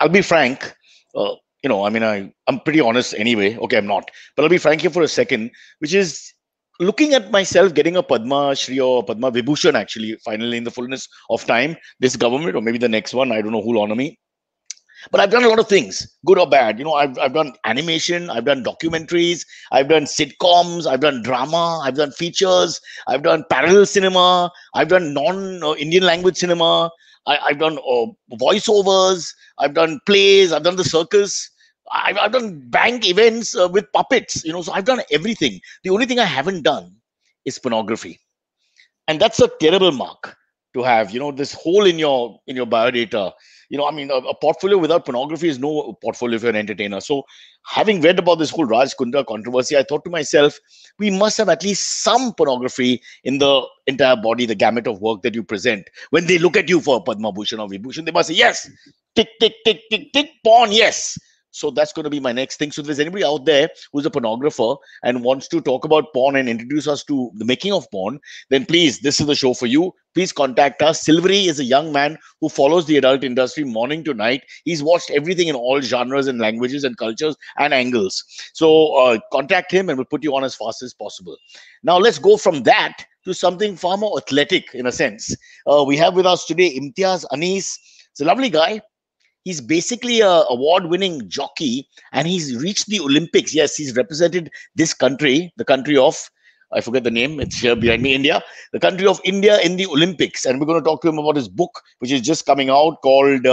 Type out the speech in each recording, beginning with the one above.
I'll be frank. I mean, I'm pretty honest anyway. Okay, I'm not, but I'll be frank here for a second, which is looking at myself getting a Padma Shri or Padma Vibhushan actually, finally in the fullness of time. This government or maybe the next one, I don't know who'll honor me. But I've done a lot of things, good or bad. I've done animation, I've done documentaries, I've done sitcoms, I've done drama, I've done features, I've done parallel cinema, I've done non-Indian language cinema, I've done voiceovers, I've done plays, I've done the circus. I've done bank events with puppets, so I've done everything. The only thing I haven't done is pornography, and that's a terrible mark to have. This hole in your biodata. I mean, a portfolio without pornography is no portfolio if you're an entertainer. So, having read about this whole Raj Kundra controversy, I thought to myself, we must have at least some pornography in the entire body, the gamut of work that you present. When they look at you for Padma Bhushan or Vibhushan, they must say, yes, tick, tick, tick, tick, tick, porn, yes. So that's going to be my next thing. So if there's anybody out there who's a pornographer and wants to talk about porn and introduce us to the making of porn, then please, this is the show for you. Please contact us. Silvery is a young man who follows the adult industry morning to night. He's watched everything in all genres and languages and cultures and angles. So contact him and we'll put you on as fast as possible. Now let's go from that to something far more athletic in a sense. We have with us today Imtiaz Anis. It's a lovely guy. He's basically a award-winning jockey, and he's reached the Olympics. Yes, he's represented this country, the country of, I forget the name, it's here behind me, India, the country of India in the Olympics. And we're going to talk to him about his book, which is just coming out, called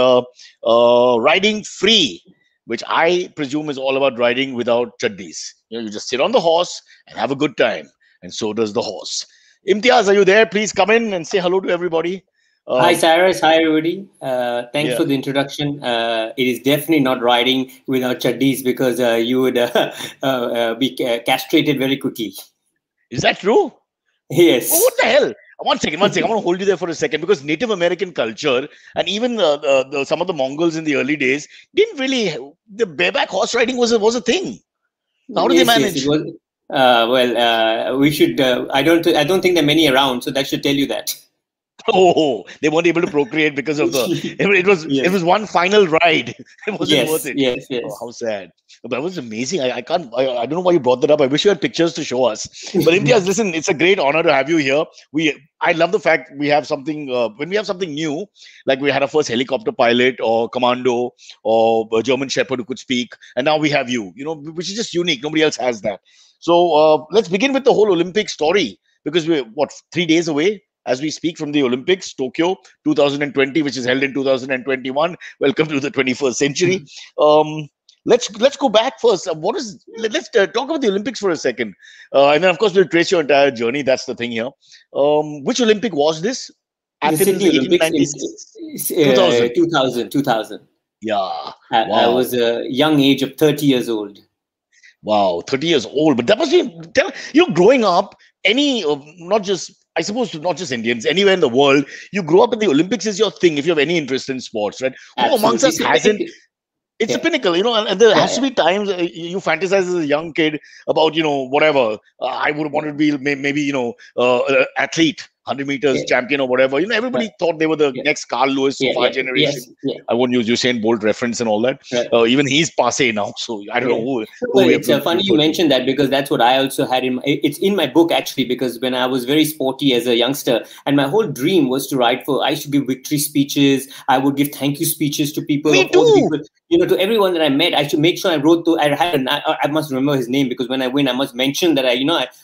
Riding Free, which I presume is all about riding without chaddis. You just sit on the horse and have a good time. And so does the horse. Imtiaz, are you there? Please come in and say hello to everybody. Hi, Cyrus. Hi, everybody. Thanks Yeah. for the introduction. It is definitely not riding without chaddis because you would be castrated very quickly. Is that true? Yes. Oh, what the hell? One second. I want to hold you there for a second because Native American culture and even some of the Mongols in the early days didn't really. The bareback horse riding was a thing. How did they manage? Yes, it was, we should. I don't think there are many around, so that should tell you that. Oh, they weren't able to procreate because of the. It was one final ride. It wasn't worth it. Yes. Oh, how sad. That was amazing. I can't. I don't know why you brought that up. I wish you had pictures to show us. But Imtiaz, listen, it's a great honor to have you here. I love the fact we have something when we have something new, like we had our first helicopter pilot or commando or a German Shepherd who could speak, and now we have you. Which is just unique. Nobody else has that. So let's begin with the whole Olympic story because we're 3 days away as we speak from the Olympics, Tokyo 2020, which is held in 2021. Welcome to the 21st century. Let's go back first. Let's talk about the Olympics for a second, and then of course we'll trace your entire journey. That's the thing here. Which Olympic was this? The Sydney Olympics in 2000. Yeah, wow. I was a young age of 30 years old. Wow, 30 years old. But that must be, growing up, not just Indians, anywhere in the world, you grow up and the Olympics is your thing if you have any interest in sports, right? Who amongst us hasn't? It's a pinnacle, and there has to be times you fantasize as a young kid about, whatever. I would want to be maybe, athlete. 100 meters champion or whatever. Everybody thought they were the next Carl Lewis of our generation. I won't use Usain Bolt reference and all that. Even he's passé now, so I don't know who. It's funny you mentioned that because that's what I also had it's in my book actually, because when I was very sporty as a youngster and my whole dream was to I should give victory speeches. I would give thank you speeches to people. Me too. To everyone that I met, I should make sure I wrote I must remember his name because when I win, I must mention that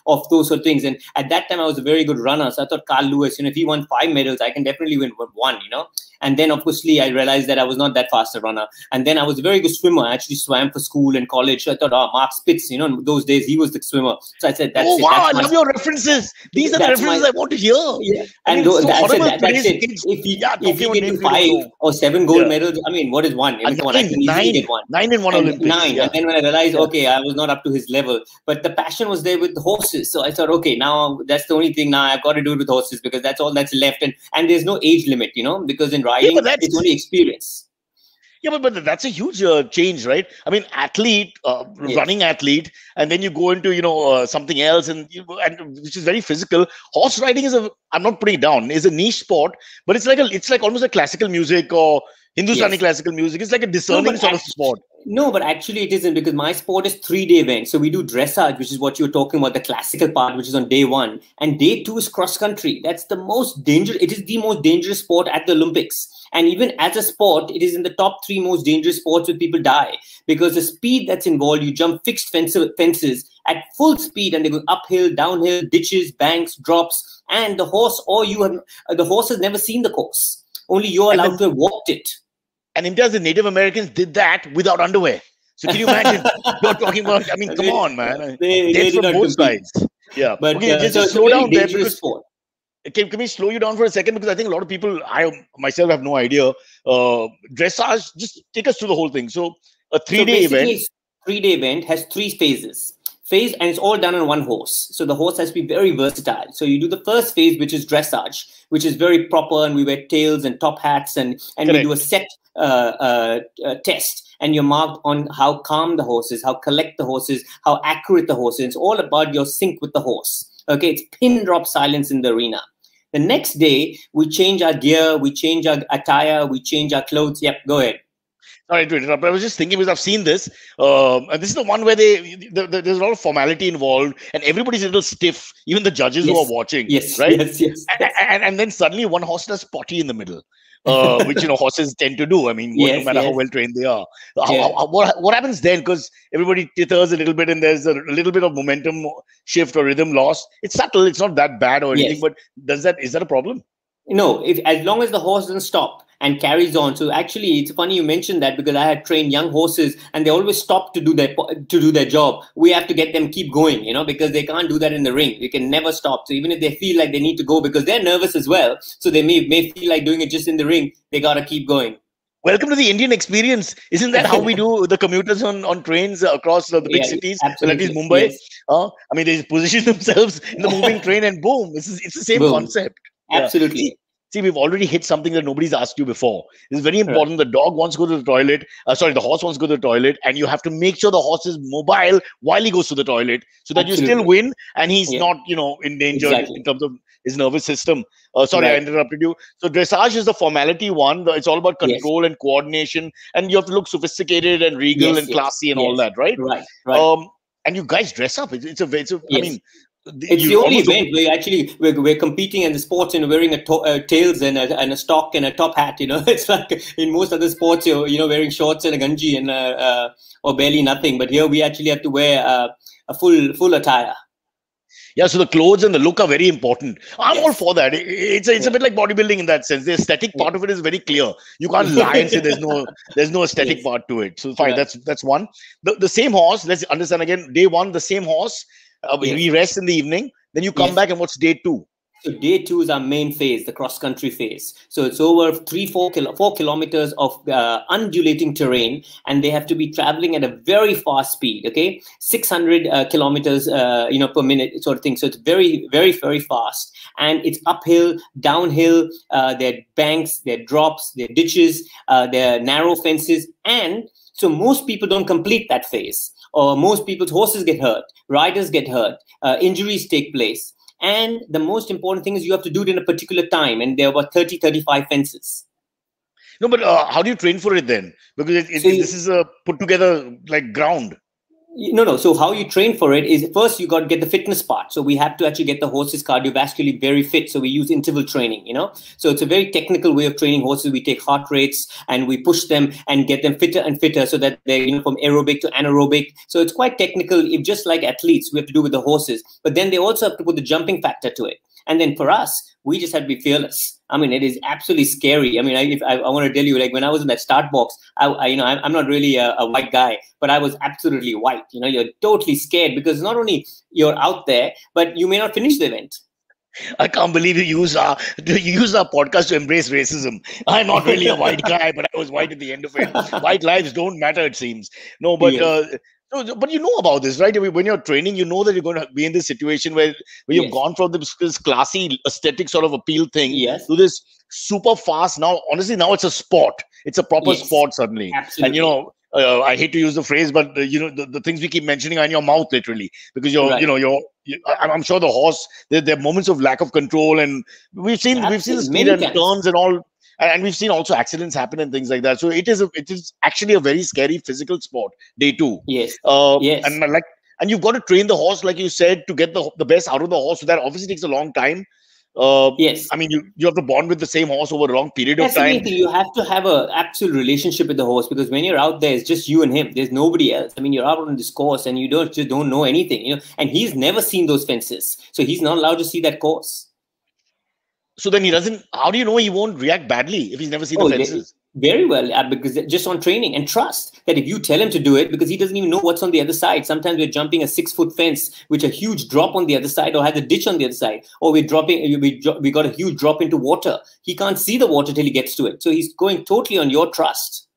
of those sort of things. And at that time, I was a very good runner. So I thought Carl Lewis, if he won 5 medals, I can definitely win 1, And then, obviously, I realized that I was not that fast a runner. And then I was a very good swimmer. I actually swam for school and college. So I thought, Mark Spitz, in those days, he was the swimmer. So I said, that's it. Wow, I love your references. These are the references I want to hear. Yeah. And that's it. If you get to 5 or 7 gold medals, what is 1? I can easily get 1. 9 in one Olympics. 9. Yeah. And then when I realized, I was not up to his level. But the passion was there with the horses. So I thought, now that's the only thing now I've got to do it with horses because that's all that's left. And there's no age limit, because in riding, it's only experience. Yeah, but that's a huge change, right? I mean, athlete, running athlete, and then you go into something else, and which is very physical. Horse riding I'm not putting it down, is a niche sport, but it's like almost like classical music or Hindustani Yes. classical music. It's like a discerning sort of sport. No, but actually it isn't, because my sport is 3-day event. So we do dressage, which is what you were talking about, the classical part, which is on day 1. And day 2 is cross country. That's the most dangerous. It is the most dangerous sport at the Olympics. And even as a sport, it is in the top 3 most dangerous sports where people die, because the speed that's involved, you jump fixed fences at full speed, and they go uphill, downhill, ditches, banks, drops, and the horse, the horse has never seen the course. Only you're allowed to have walked it. And Imtiaz, the Native Americans did that without underwear. So can you imagine? You're talking about, I mean, come on, man. They from both sides. Yeah. But okay, so just slow down there. Because sport. Can we slow you down for a second? Because I think a lot of people, I myself have no idea. Dressage, just take us through the whole thing. So a 3-day event. 3-day event has 3 phases. And it's all done on one horse. So the horse has to be very versatile. So you do the first phase, which is dressage, which is very proper, and we wear tails and top hats, and we do a set test, and you're marked on how calm the horse is, how collect the horse is, how accurate the horse is. It's all about your sync with the horse. Okay, it's pin drop silence in the arena. The next day, we change our gear, we change our attire, we change our clothes. Yep, go ahead. Sorry to interrupt, but I was just thinking, because I've seen this, and this is the one where there's a lot of formality involved, and everybody's a little stiff, even the judges who are watching. Yes, right? Yes. And then suddenly one horse does potty in the middle, which horses tend to do. I mean, no matter how well trained they are. What happens then? Because everybody tithers a little bit, and there's a little bit of momentum shift or rhythm loss. It's subtle. It's not that bad or anything. But is that a problem? No, as long as the horse doesn't stop and carries on. So actually, it's funny you mentioned that, because I had trained young horses, and they always stop to do their job. We have to get them keep going, because they can't do that in the ring. You can never stop. So even if they feel like they need to go, because they're nervous as well, so they may feel like doing it just in the ring, they gotta keep going. Welcome to the Indian experience. Isn't that how we do the commuters on trains across the big cities? Well, at least Mumbai. Yes. I mean, they position themselves in the moving train, and boom, it's the same concept. Absolutely. See, we've already hit something that nobody's asked you before. It's very important. The dog wants to go to the toilet. The horse wants to go to the toilet, and you have to make sure the horse is mobile while he goes to the toilet, so that you still win, and he's not, in danger in terms of his nervous system. Sorry, I interrupted you. So dressage is the formality one. It's all about control and coordination, and you have to look sophisticated and regal and classy and all that, right? Right. And you guys dress up. It's a I mean. It's the only event where we're competing in the sports and wearing tails and a stock and a top hat. It's like in most other sports, you're wearing shorts and a ganji and or barely nothing. But here we actually have to wear a full attire. Yeah, so the clothes and the look are very important. I'm all for that. It's a bit like bodybuilding in that sense. The aesthetic part of it is very clear. You can't lie and say there's no aesthetic part to it. So fine, that's one. The same horse. Let's understand again. Day 1, the same horse. We rest in the evening. Then you come back, and what's day 2? So day 2 is our main phase, the cross-country phase. So it's over 4 kilometers of undulating terrain, and they have to be traveling at a very fast speed. Okay, 600 kilometers, per minute, sort of thing. So it's very, very, very fast, and it's uphill, downhill. There are banks, there are drops, there are ditches, there are narrow fences, and so most people don't complete that phase, or most people's horses get hurt, riders get hurt, injuries take place. And the most important thing is you have to do it in a particular time. And there are about 30-35 fences. No, but how do you train for it then? Because this is a put together like ground. No. So how you train for it is, first you got to get the fitness part. So we have to actually get the horses cardiovascularly very fit. So we use interval training, So it's a very technical way of training horses. We take heart rates and we push them and get them fitter and fitter, so that they're, from aerobic to anaerobic. So it's quite technical. Just like athletes, we have to do with the horses. But then they also have to put the jumping factor to it. And then for us, we just have to be fearless. I mean, it is absolutely scary. I mean, I want to tell you, like when I was in that start box, I'm not really a white guy, but I was absolutely white. You're totally scared, because not only you're out there, but you may not finish the event. I can't believe you use our podcast to embrace racism. I'm not really a white guy, but I was white at the end of it. White lives don't matter, it seems. No, but but you know about this, right? When you're training, you know that you're going to be in this situation where you've gone from this classy aesthetic sort of appeal thing to this super fast. Now, honestly, now it's a sport. It's a proper sport suddenly. Absolutely. And I hate to use the phrase, but the things we keep mentioning are in your mouth, literally, because I'm sure the horse, there are moments of lack of control, and we've seen the speed and turns and all and we've seen also accidents happen and things like that. So it is actually a very scary physical sport. Day two, Yes. and like, and you've got to train the horse, like you said, to get the best out of the horse. So that obviously takes a long time. Yes. I mean, you have to bond with the same horse over a long period of That's the time. main thing. You have to have an actual relationship with the horse, because when you're out there, it's just you and him. There's nobody else. I mean, you're out on this course and you just don't know anything, you know. And he's never seen those fences, so he's not allowed to see that course. So then he doesn't. How do you know he won't react badly if he's never seen the fences? Very well, because just on training and trust that if you tell him to do it, because he doesn't even know what's on the other side. Sometimes we're jumping a 6-foot fence, which a huge drop on the other side, or has a ditch on the other side, or we got a huge drop into water. He can't see the water till he gets to it. So he's going totally on your trust.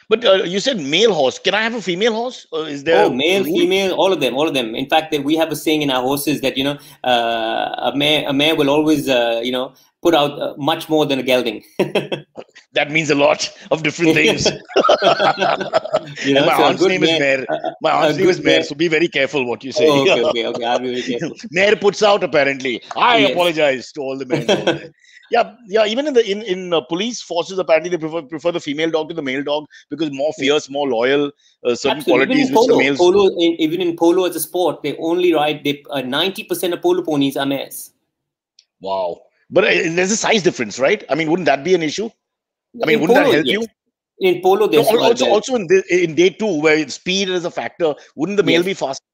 But you said male horse. Can I have a female horse? Is there male, female, all of them, all of them. In fact, we have a saying in our horses that, you know, a mare will always, you know, put out much more than a gelding. That means a lot of different things. You know, my aunt's name is Mare. My aunt's name is Mare, so be very careful what you say. Okay. I'll be very careful. Mare puts out, apparently. I apologize to all the men out there. Yeah. Even in police forces, apparently they prefer the female dog to the male dog because more fierce, more loyal, certain qualities which the males. Even in polo as a sport, they only ride. 90% of polo ponies are mares. Wow. But there's a size difference, right? I mean, wouldn't that be an issue? I mean, wouldn't that help you? In polo, there's also in day two, where speed is a factor, wouldn't the male be faster?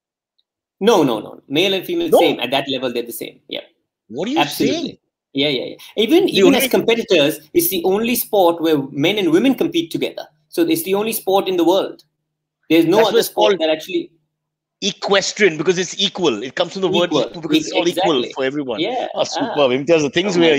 No. Male and female same at that level. They're the same. Yeah. What are you saying? Yeah. Even as competitors, it's the only sport where men and women compete together. So it's the only sport in the world. There's no other sport that actually. Equestrian, because it's equal. It comes from the word equal, because it's all equal for everyone. Yeah. Superb. There's the things where,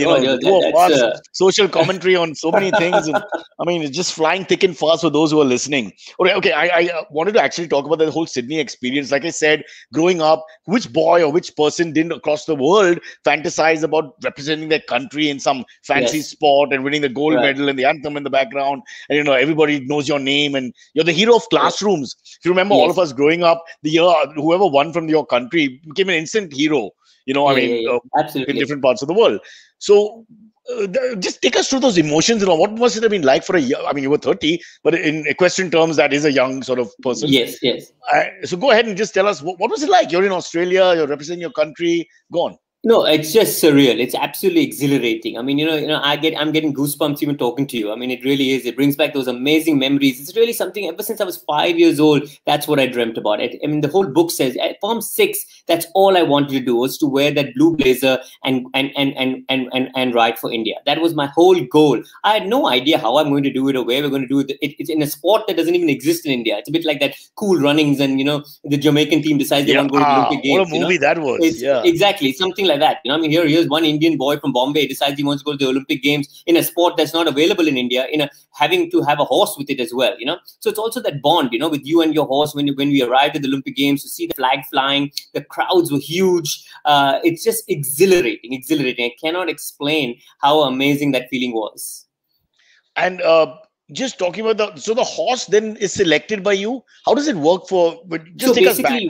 social commentary on so many things. And, I mean, it's just flying thick and fast for those who are listening. Okay. I wanted to actually talk about the whole Sydney experience. Like I said, growing up, which boy or which person didn't across the world fantasize about representing their country in some fancy sport and winning the gold medal and the anthem in the background? And, everybody knows your name and you're the hero of classrooms. If you remember all of us growing up, the year whoever won from your country became an instant hero, absolutely, in different parts of the world. So just take us through those emotions. What must it have been like for a year? I mean, you were 30, but in equestrian terms, that is a young sort of person. Yes. So go ahead and just tell us, what was it like? You're in Australia, you're representing your country. Go on. No, it's just surreal. It's absolutely exhilarating. I mean, I'm getting goosebumps even talking to you. I mean, it really is. It brings back those amazing memories. It's really something. Ever since I was 5 years old, that's what I dreamt about. I mean, the whole book says at Form 6, that's all I wanted to do, was to wear that blue blazer and ride for India. That was my whole goal. I had no idea how I'm going to do it or where we're going to do it. It's in a sport that doesn't even exist in India. It's a bit like that Cool Runnings, and the Jamaican team decides they want to go to the Olympic Games. What a movie that was! Exactly, something like that. I mean, here's one Indian boy from Bombay decides he wants to go to the Olympic Games in a sport that's not available in India, having to have a horse with it as well, So it's also that bond, with you and your horse when we arrived at the Olympic Games, to see the flag flying, the crowds were huge. It's just exhilarating. I cannot explain how amazing that feeling was. And just talking about the horse then is selected by you. How does it work take us back.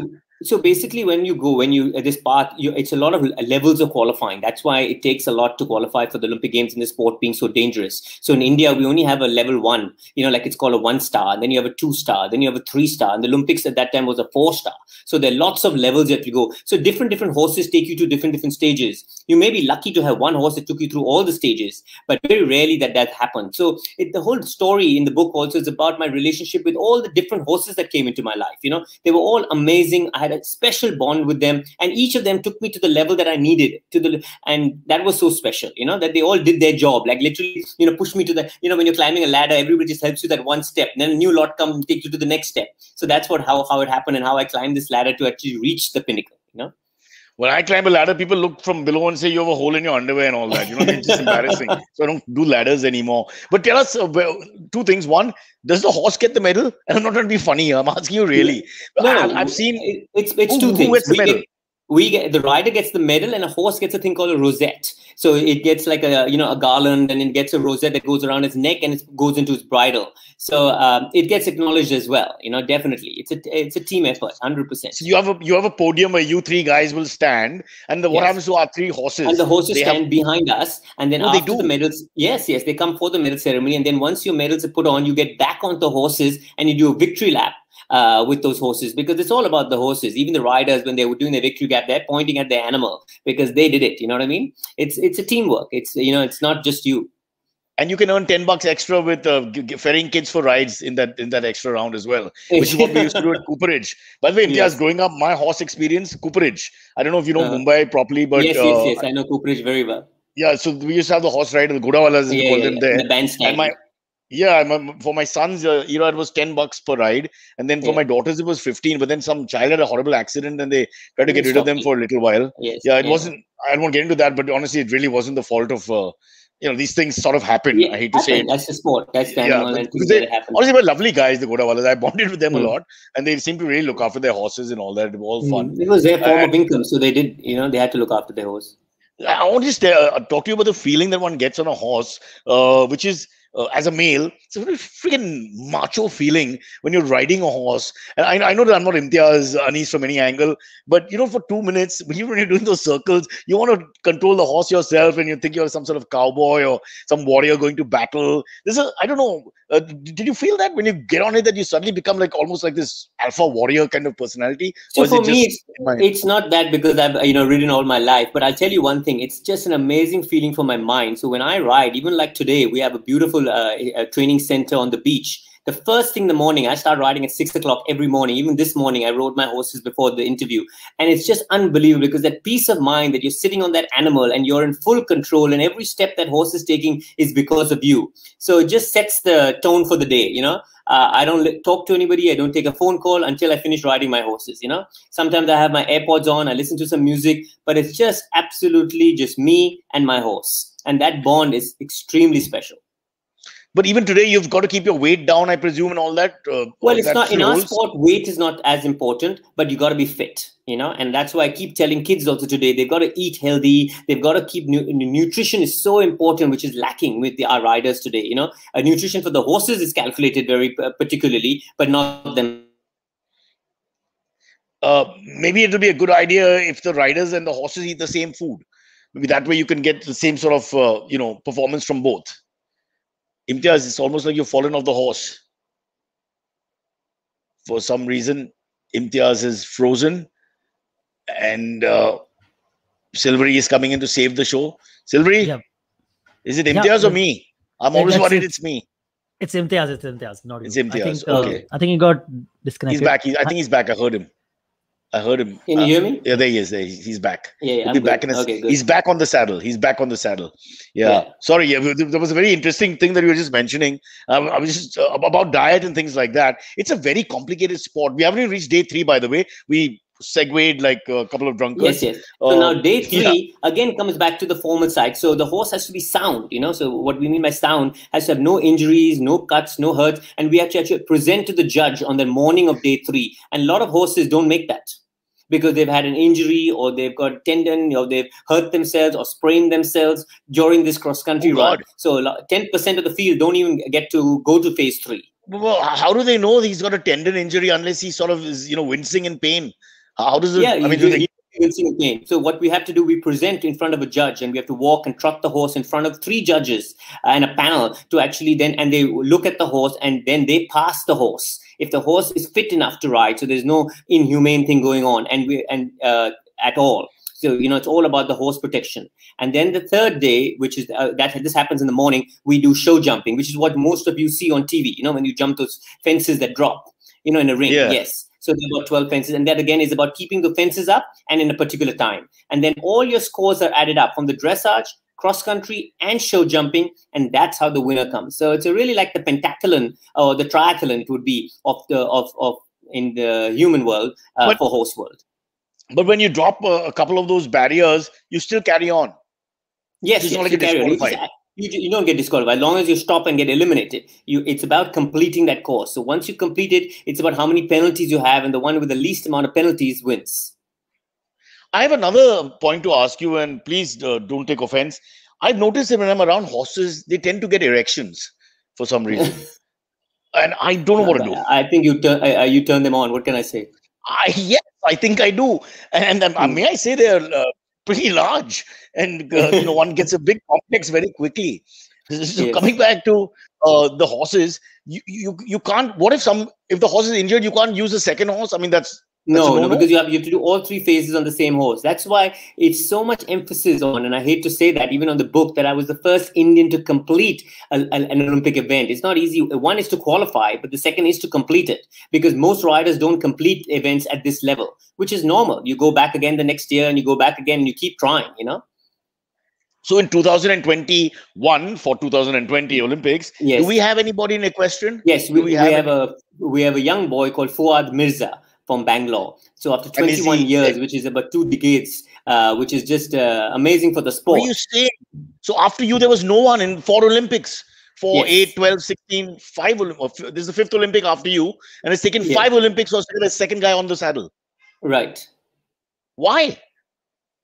So basically, when you this path, it's a lot of levels of qualifying. That's why it takes a lot to qualify for the Olympic Games in the sport being so dangerous. So in India, we only have a level 1, like it's called a 1-star. And then you have a 2-star. Then you have a 3-star. And the Olympics at that time was a 4-star. So there are lots of levels that you go. So different horses take you to different stages. You may be lucky to have one horse that took you through all the stages, but very rarely that happens. So the whole story in the book also is about my relationship with all the different horses that came into my life. They were all amazing. I had a special bond with them, and each of them took me to the level that I needed and that was so special, that they all did their job, like literally, push me to the, when you're climbing a ladder, everybody just helps you that one step, and then a new lot come and take you to the next step. So that's how it happened, and how I climbed this ladder to actually reach the pinnacle. When I climb a ladder, people look from below and say you have a hole in your underwear and all that. It's just embarrassing. So I don't do ladders anymore. But tell us 2 things. One, does the horse get the medal? And I'm not trying to be funny. I'm asking you really. No, I've seen. It's 2 things. Who gets the medal? The rider gets the medal, and a horse gets a thing called a rosette. So it gets like a garland, and it gets a rosette that goes around its neck, and it goes into its bridle. So it gets acknowledged as well. Definitely, it's a team effort, 100%. So you have a podium where you three guys will stand, and what happens to our three horses? And the horses stand behind us, and then after the medals, yes, they come for the medal ceremony, and then once your medals are put on, you get back on the horses and you do a victory lap with those horses, because it's all about the horses. Even the riders, when they were doing the victory lap, they're pointing at their animal because they did it. You know what I mean? It's a teamwork. It's not just you. And you can earn $10 extra with ferrying kids for rides in that extra round as well, which is what we used to do at Cooperage. By the way, Imtiaz, growing up, my horse experience, Cooperage. I don't know if you know Mumbai properly, but yes, I know Cooperage very well. Yeah, so we used to have the horse ride, the Godawalas, as we call them there. The bandstand. And for my son's era, it was $10 per ride, and then for my daughters, it was 15. But then some child had a horrible accident, and they tried to get rid of them for a little while. It wasn't. I don't want to get into that, but honestly, it really wasn't the fault of. These things sort of happen. I hate to say it. That's the sport. That's the animal. And honestly, they're lovely guys, the Godawalas. I bonded with them a lot, and they seem to really look after their horses and all that. It was all fun. It was their form of income, so they did. They had to look after their horse. I want to just talk to you about the feeling that one gets on a horse, which is, as a male, it's a very freaking macho feeling when you're riding a horse. And I know that I'm not Imtiaz Anis from any angle, but for 2 minutes, when you're doing those circles, you want to control the horse yourself, and you think you're some sort of cowboy or some warrior going to battle. I don't know. Did you feel that when you get on it, that you suddenly become like almost like this alpha warrior kind of personality? So for me, it's not that, because I've ridden all my life. But I'll tell you one thing: it's just an amazing feeling for my mind. So when I ride, even like today, we have a beautiful training center on the beach. The first thing in the morning, I start riding at 6 o'clock every morning. Even this morning, I rode my horses before the interview. And it's just unbelievable, because that peace of mind that you're sitting on that animal and you're in full control, and every step that horse is taking is because of you. So it just sets the tone for the day, I don't talk to anybody. I don't take a phone call until I finish riding my horses, Sometimes I have my AirPods on, I listen to some music, but it's just absolutely just me and my horse. And that bond is extremely special. But even today, you've got to keep your weight down, I presume, and all that. Well, it's not in our sport. Weight is not as important, but you got to be fit, and that's why I keep telling kids also today, they've got to eat healthy. They've got to keep nutrition is so important, which is lacking with our riders today. Nutrition for the horses is calculated very particularly, but not them. Maybe it'll be a good idea if the riders and the horses eat the same food. Maybe that way you can get the same sort of performance from both. Imtiaz, it's almost like you've fallen off the horse. For some reason, Imtiaz is frozen, and Silvery is coming in to save the show. Silvery, is it Imtiaz or me? I'm always worried it's me. It's Imtiaz. It's Imtiaz. Not it's Imtiaz. Okay. I think he got disconnected. He's back. I think he's back. I heard him. Can you hear me? Yeah, there he is. He's back. Yeah, He'll be back he's back on the saddle. He's back on the saddle. Yeah. Sorry. Yeah, there was a very interesting thing that you were just mentioning. I was just about diet and things like that. It's a very complicated sport. We haven't even reached day 3, by the way. We segued like a couple of drunkards. Yes. So now day 3 again comes back to the formal side. So the horse has to be sound, So what we mean by sound has to have no injuries, no cuts, no hurts, and we have to actually present to the judge on the morning of day 3. And a lot of horses don't make that, because they've had an injury, or they've got a tendon, or they've hurt themselves or sprained themselves during this cross-country run. So 10% of the field don't even get to go to phase 3. Well, how do they know he's got a tendon injury unless he sort of is, wincing in pain? How does it? Wincing in pain. So what we have to do, we present in front of a judge, and we have to walk and trot the horse in front of 3 judges and a panel to actually and they look at the horse, and then they pass the horse. If the horse is fit enough to ride, so there's no inhumane thing going on, at all. So it's all about the horse protection. And then the third day, which is this happens in the morning, we do show jumping, which is what most of you see on TV. When you jump those fences that drop, in a ring. Yeah. Yes. So there are 12 fences, and that again is about keeping the fences up and in a particular time. And then all your scores are added up from the dressage, cross country, and show jumping, and that's how the winner comes. So it's really like the pentathlon or the triathlon it would be in the human world for horse world. But when you drop a couple of those barriers, you still carry on. Yes, it's not like you disqualified. You don't get disqualified. As long as you stop and get eliminated, it's about completing that course. So once you complete it, it's about how many penalties you have, and the one with the least amount of penalties wins. I have another point to ask you, and please don't take offense. I've noticed that when I'm around horses, they tend to get erections for some reason, and I don't know what to do. I think you turn them on. What can I say? Yes, I think I do, and may I say they're pretty large, and one gets a big complex very quickly. So Yes. coming back to the horses, you can't. What if the horse is injured, you can't use the second horse? I mean, that's a No, no-no? because you have to do all three phases on the same horse. That's why it's so much emphasis on, and I hate to say that, even on the book, that I was the first Indian to complete an Olympic event. It's not easy. One is to qualify, but the second is to complete it, because most riders don't complete events at this level, which is normal. You go back again the next year, and you go back again, and you keep trying. So in 2021, for 2020 Olympics, Yes. do we have anybody in equestrian? Yes, Do we have a young boy called Fuad Mirza from Bangalore. So after And is 21 he- years, which is about 2 decades, which is just amazing for the What sport. are you saying? So after you, there was no one in 4 Olympics. 4, Yes. 8, 12, 16, 5. This is the 5th Olympic after you, and it's taken Yes. 5 Olympics for the second guy on the saddle. Right. Why?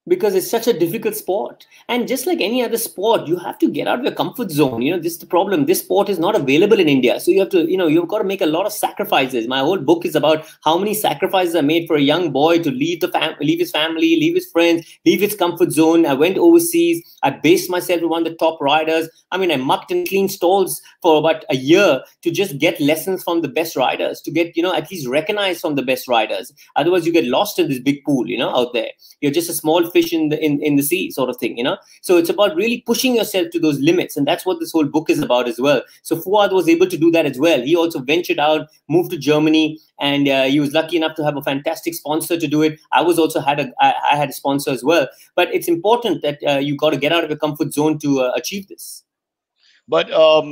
Because it's such a difficult sport, and just like any other sport, you have to get out of your comfort zone. This is the problem. This sport is not available in India, so you have to, you've got to make a lot of sacrifices. My whole book is about how many sacrifices are made for a young boy to leave leave his family, leave his friends, leave his comfort zone. I went overseas. I based myself with one of the top riders. I mean, I mucked and cleaned stalls for about a year to just get lessons from the best riders, to get at least recognized from the best riders. Otherwise, you get lost in this big pool, out there. You're just a small fish in the sea, sort of thing. So it's about really pushing yourself to those limits, and that's what this whole book is about as well. So Fuad was able to do that as well. He also ventured out, moved to Germany, and he was lucky enough to have a fantastic sponsor to do it. I had a sponsor as well. But it's important that you got to get out of your comfort zone to achieve this. But how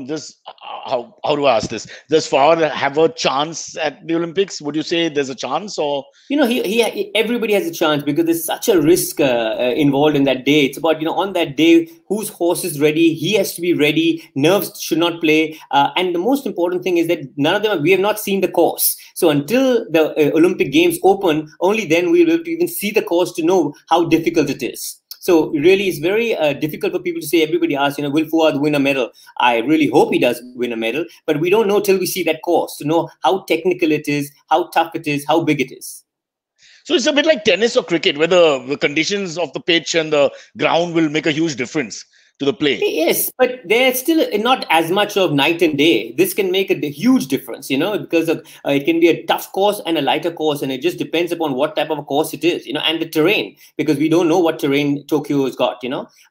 do I ask this? Does Fawad have a chance at the Olympics? Would you say there's a chance, or everybody has a chance, because there's such a risk involved in that day. It's about on that day, whose horse is ready. He has to be ready. Nerves should not play. And the most important thing is that none of them. We have not seen the course. So until the Olympic Games open, only then we'll be able to even see the course to know how difficult it is. So really, it's very difficult for people to say. Everybody asks, will Fuad win a medal? I really hope he does win a medal, but we don't know till we see that course to know how technical it is, how tough it is, how big it is. So it's a bit like tennis or cricket, where the conditions of the pitch and the ground will make a huge difference to the play. Yes, but there's still not as much of night and day. This can make a huge difference, because it can be a tough course and a lighter course, and it just depends upon what type of a course it is, and the terrain, because we don't know what terrain Tokyo has got,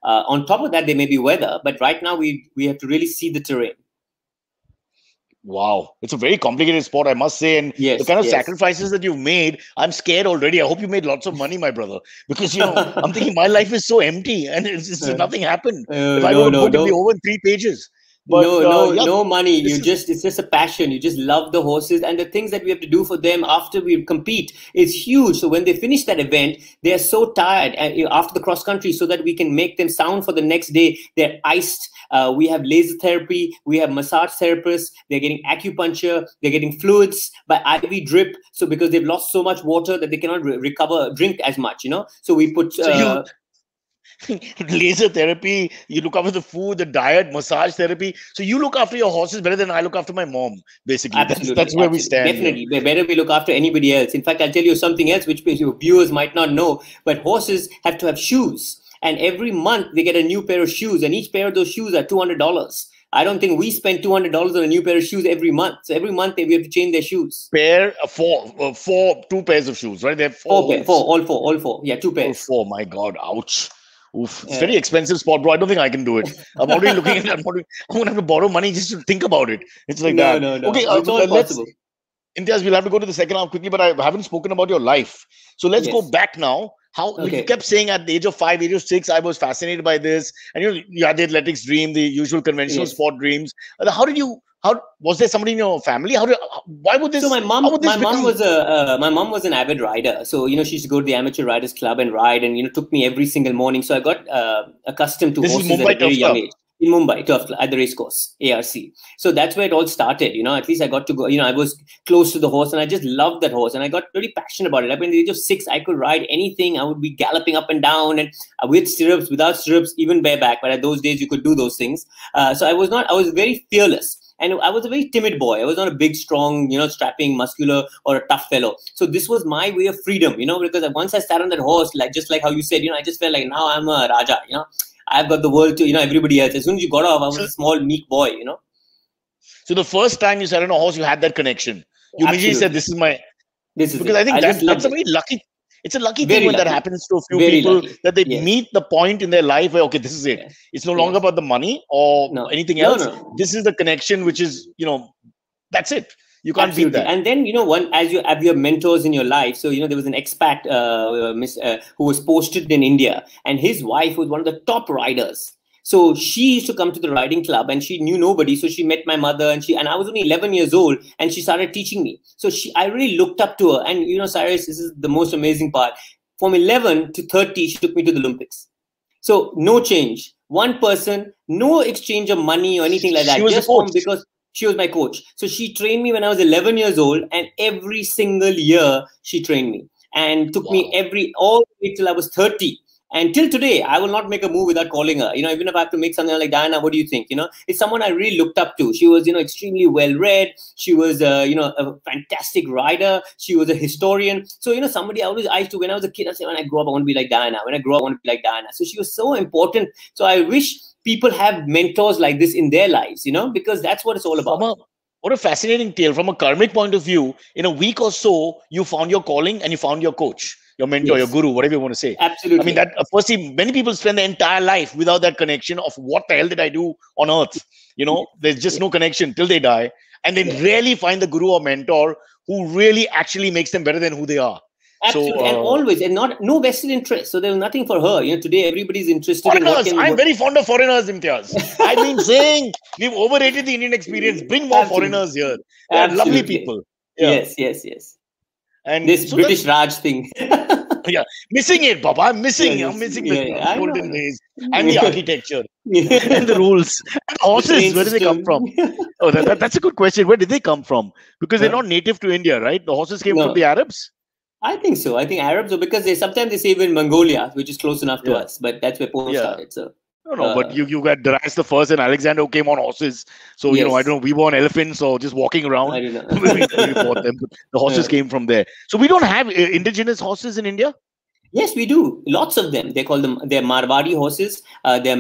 On top of that, there may be weather, but right now we have to really see the terrain. Wow, it's a very complicated sport, I must say, and Yes, the kind of yes. sacrifices that you've made, I'm scared already. I hope you made lots of money, my brother, because I'm thinking my life is so empty and it's just nothing happened. If I wrote a book, it'd be over in 3 pages. But, no money. It's just a passion. You just love the horses, and the things that we have to do for them after we compete is huge. So when they finish that event, they are so tired after the cross country, so that we can make them sound for the next day. They're iced. We have laser therapy. We have massage therapists. They're getting acupuncture. They're getting fluids by IV drip. So because they've lost so much water that they cannot drink as much. So we put. Laser therapy, you look after the food, the diet, massage therapy. So you look after your horses better than I look after my mom, basically. That's where we stand. Definitely. Better we look after anybody else. In fact, I'll tell you something else which your viewers might not know, but horses have to have shoes. And every month they get a new pair of shoes, and each pair of those shoes are $200. I don't think we spend $200 on a new pair of shoes every month. So every month we have to change their shoes. Two pairs of shoes, right? They have all four. Yeah, 2 pairs. All 4. My God, ouch. Oof. It's very expensive sport, bro. I don't think I can do it. I'm already looking at it. I'm going to have to borrow money just to think about it. It's like that. No. Okay, it's all possible. Imtiaz, we'll have to go to the second half quickly, but I haven't spoken about your life. So let's go back now. You kept saying at the age of 5, age of 6, I was fascinated by this. And you had the athletics dream, the usual conventional sport dreams. How was there somebody in your family? Why would this? So my mom was an avid rider. So she used to go to the amateur riders club and ride, and took me every single morning. So I got accustomed to horses at a very young age. in Mumbai, turf club, at the racecourse, ARC. So that's where it all started. At least I got to go. I was close to the horse, and I just loved that horse, and I got really passionate about it. At the age of 6, I could ride anything. I would be galloping up and down, and with stirrups, without stirrups, even bareback. But at those days, you could do those things. So I was very fearless. And I was a very timid boy. I was not a big, strong, strapping, muscular, or a tough fellow. So this was my way of freedom, because once I sat on that horse, just like how you said, I just felt like now I'm a Raja, I've got the world to, everybody else. As soon as you got off, I was a small, meek boy, So the first time you sat on a horse, you had that connection. You immediately said, this is because I think that's a very lucky. It's a lucky thing when that happens to a few people, that they meet the point in their life where, okay, this is it. Yeah. It's no longer about the money or anything else. No. This is the connection, which is, that's it. You can't beat that. And then, as you have your mentors in your life. So, there was an expat who was posted in India, and his wife was one of the top riders. So she used to come to the riding club, and she knew nobody. So she met my mother, and I was only 11 years old, and she started teaching me. So I really looked up to her. And, Cyrus, this is the most amazing part. From 11 to 30, she took me to the Olympics. So no change. One person, no exchange of money or anything like that. She was just because she was my coach. So she trained me when I was 11 years old, and every single year she trained me and took me all the way till I was 30. And till today, I will not make a move without calling her. Even if I have to make something like, Diana, what do you think? It's someone I really looked up to. She was, extremely well-read. She was, a fantastic rider. She was a historian. So, somebody I used to, when I was a kid, I said, when I grow up, I want to be like Diana. When I grow up, I want to be like Diana. So she was so important. So I wish people have mentors like this in their lives, because that's what it's all about. What a fascinating tale. From a karmic point of view, in a week or so, you found your calling and you found your coach, your mentor, your guru, whatever you want to say. Absolutely. I mean, that firstly, many people spend their entire life without that connection of what the hell did I do on earth? There's just no connection till they die. And they rarely find the guru or mentor who really actually makes them better than who they are. Absolutely. So, and always, and no vested interest. So there was nothing for her. Today everybody's interested foreigners. I'm very fond of foreigners, Imtiaz. I've been saying we've overrated the Indian experience. Bring more foreigners here. They're lovely people. Yeah. Yes. And this British Raj thing. Missing it, Baba. I'm missing the golden days and the architecture and the rules. And horses, where do they come from? Oh, that's a good question. Where did they come from? Because they're not native to India, right? The horses came from the Arabs. I think so. I think Arabs, because sometimes they say even Mongolia, which is close enough to us, but that's where Polo started. So no, but you got Darius the First and Alexander who came on horses. So I don't know, we were on elephants or just walking around. I don't know. we fought them. The horses came from there. So we don't have indigenous horses in India. Yes, we do. Lots of them. They're Marwadi horses. They're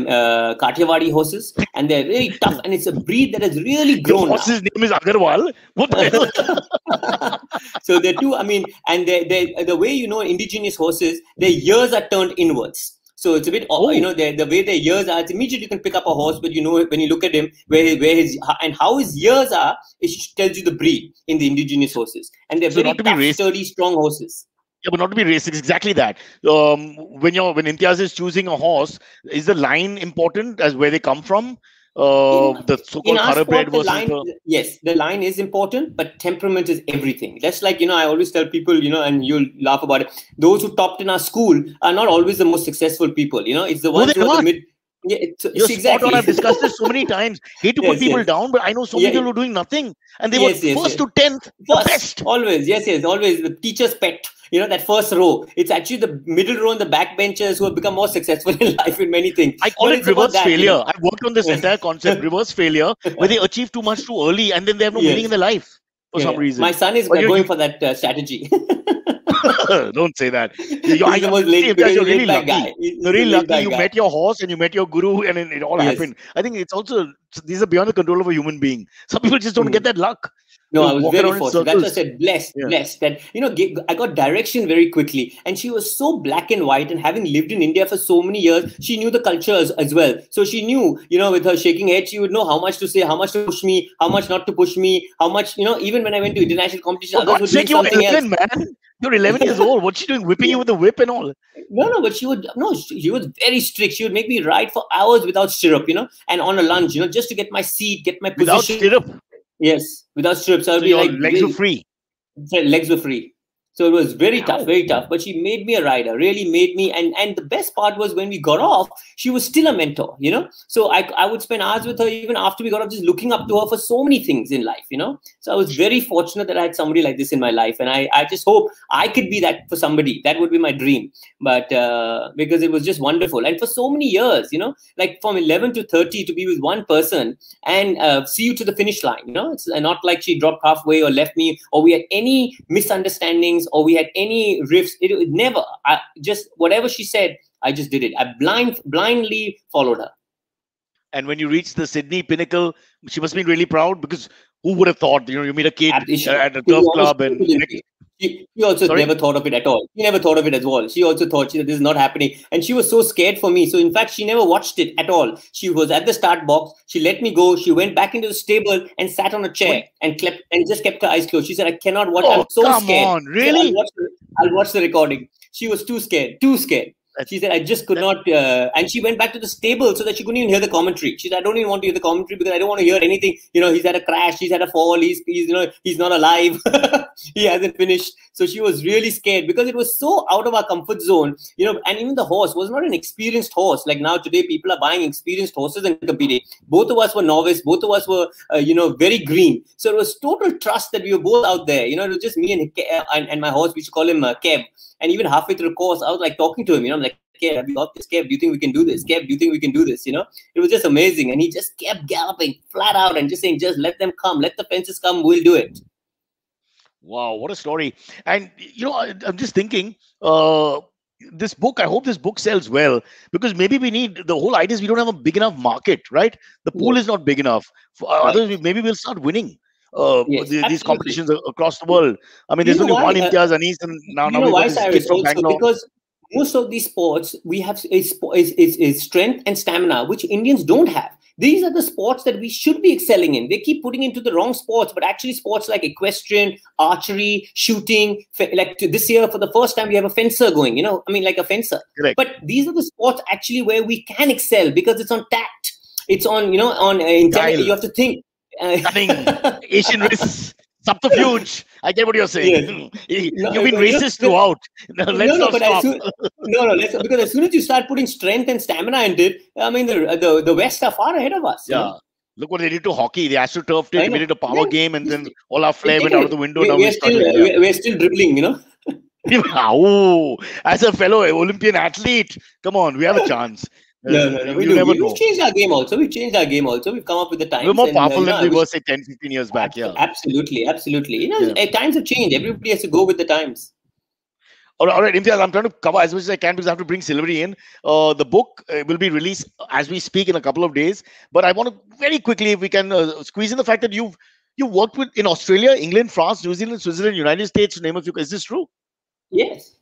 Kathiawadi horses, and they're really tough. And it's a breed that has really grown. Your horse's name is Agarwal. What the hell? So they're two. I mean, and the way indigenous horses, their ears are turned inwards. So it's a bit, the way their ears are. It's immediately you can pick up a horse, but when you look at him, where his and how his ears are, it tells you the breed in the indigenous horses, and they're very tough, sturdy, strong horses. Yeah, but not to be racist, exactly that. When Imtiaz is choosing a horse, is the line important as where they come from? The so-called thoroughbred versus yes, the line is important, but temperament is everything. That's like, I always tell people, and you'll laugh about it. Those who topped in our school are not always the most successful people. It's the ones who are the mid. Yeah, you're spot on. I've discussed this so many times. Hate to put people down, but I know so many people who are doing nothing, and they were first to 10th, the best. Always, always the teacher's pet. That first row. It's actually the middle row and the backbenchers who have become more successful in life in many things. I call it reverse failure. I've worked on this entire concept, reverse failure, where they achieve too much too early, and then they have no meaning in their life for some reason. My son is going for that strategy. Don't say that. You're really lucky. You're really lucky. You met your horse and you met your guru, and it all happened. I think it's also, these are beyond the control of a human being. Some people just don't get that luck. No, I was very fortunate. That's what I said, blessed. That, I got direction very quickly. And she was so black and white, and having lived in India for so many years, she knew the culture as well. So she knew, with her shaking head, she would know how much to say, how much to push me, how much not to push me, how much, even when I went to international competition, others would do something else. Man. You're 11 years old. What's she doing? Whipping you with a whip and all? No, but she was very strict. She would make me ride for hours without stirrup, and on a lunge, just to get my seat, get my position. Without stirrup? Yes, without stirrups. I would be like, legs were free. Legs were free. So it was very tough, very tough. But she made me a rider, really made me. And the best part was when we got off, she was still a mentor, you know. So I would spend hours with her even after we got off, just looking up to her for so many things in life, you know. So I was very fortunate that I had somebody like this in my life. And I just hope I could be that for somebody. That would be my dream. But because it was just wonderful. And for so many years, you know, like from 11 to 30 to be with one person and see you to the finish line, you know. It's not like she dropped halfway or left me or we had any misunderstandings or we had any rifts. It never. Just whatever she said, I just did it. I blindly followed her. And when you reached the Sydney pinnacle, she must have been really proud, because who would have thought, you know, you meet a kid at a turf club and she also never thought of it at all. She never thought of it as well. She also thought this is not happening. And she was so scared for me. So in fact, she never watched it at all. She was at the start box. She let me go. She went back into the stable and sat on a chair and just kept her eyes closed. She said, I cannot watch. I'm so scared. Come on, really? I'll watch the recording. She was too scared. She said, I just could not. And she went back to the stable so that she couldn't even hear the commentary. She said, I don't even want to hear the commentary because I don't want to hear anything. You know, he's had a crash. He's had a fall. He's not alive. He hasn't finished. So she was really scared because it was so out of our comfort zone. You know, and even the horse was not an experienced horse. Like now today, people are buying experienced horses and competing. Both of us were novice. Both of us were, very green. So it was total trust that we were both out there. You know, it was just me and my horse. We used to call him Kev. And even halfway through the course, I was like talking to him, you know, I'm like, Kev, have you got this? Kev, do you think we can do this? Kev, do you think we can do this? You know, it was just amazing. And he just kept galloping flat out and just saying, just let them come, let the fences come, we'll do it. Wow, what a story. And, you know, I'm just thinking, this book, I hope this book sells well, because maybe we need, the whole idea is we don't have a big enough market, right? The pool is not big enough. For others, maybe we'll start winning. These competitions across the world. I mean, there's only one Imtiaz Anees, and now we've got this kid from Bangalore. Because most of these sports we have is strength and stamina, which Indians don't have. These are the sports that we should be excelling in. They keep putting into the wrong sports, but actually sports like equestrian, archery, shooting. Like this year, for the first time, we have a fencer going. You know, I mean, like a fencer. Correct. But these are the sports actually where we can excel because it's on tact. It's on intelligence. You have to think. Cunning, Asian risks, subterfuge. I get what you're saying. Yes. You've been racist throughout. Let's not stop. Because as soon as you start putting strength and stamina into it, I mean, the West are far ahead of us. Yeah. You know? Look what they did to hockey. They AstroTurfed it, made it a power game, and then all our flair went out of the window. We're still dribbling, you know. Oh, as a fellow Olympian athlete, come on, we have a chance. No. We've changed our game also. We've come up with the times. We're more powerful than we were, say, 10, 15 years back. Yeah. Absolutely. You know, times have changed. Everybody has to go with the times. All right, Imtiaz, I'm trying to cover as much as I can because I have to bring Silvery in. The book will be released as we speak in a couple of days. But I want to very quickly, if we can squeeze in the fact that you worked in Australia, England, France, New Zealand, Switzerland, United States, to name a few. Is this true? Yes,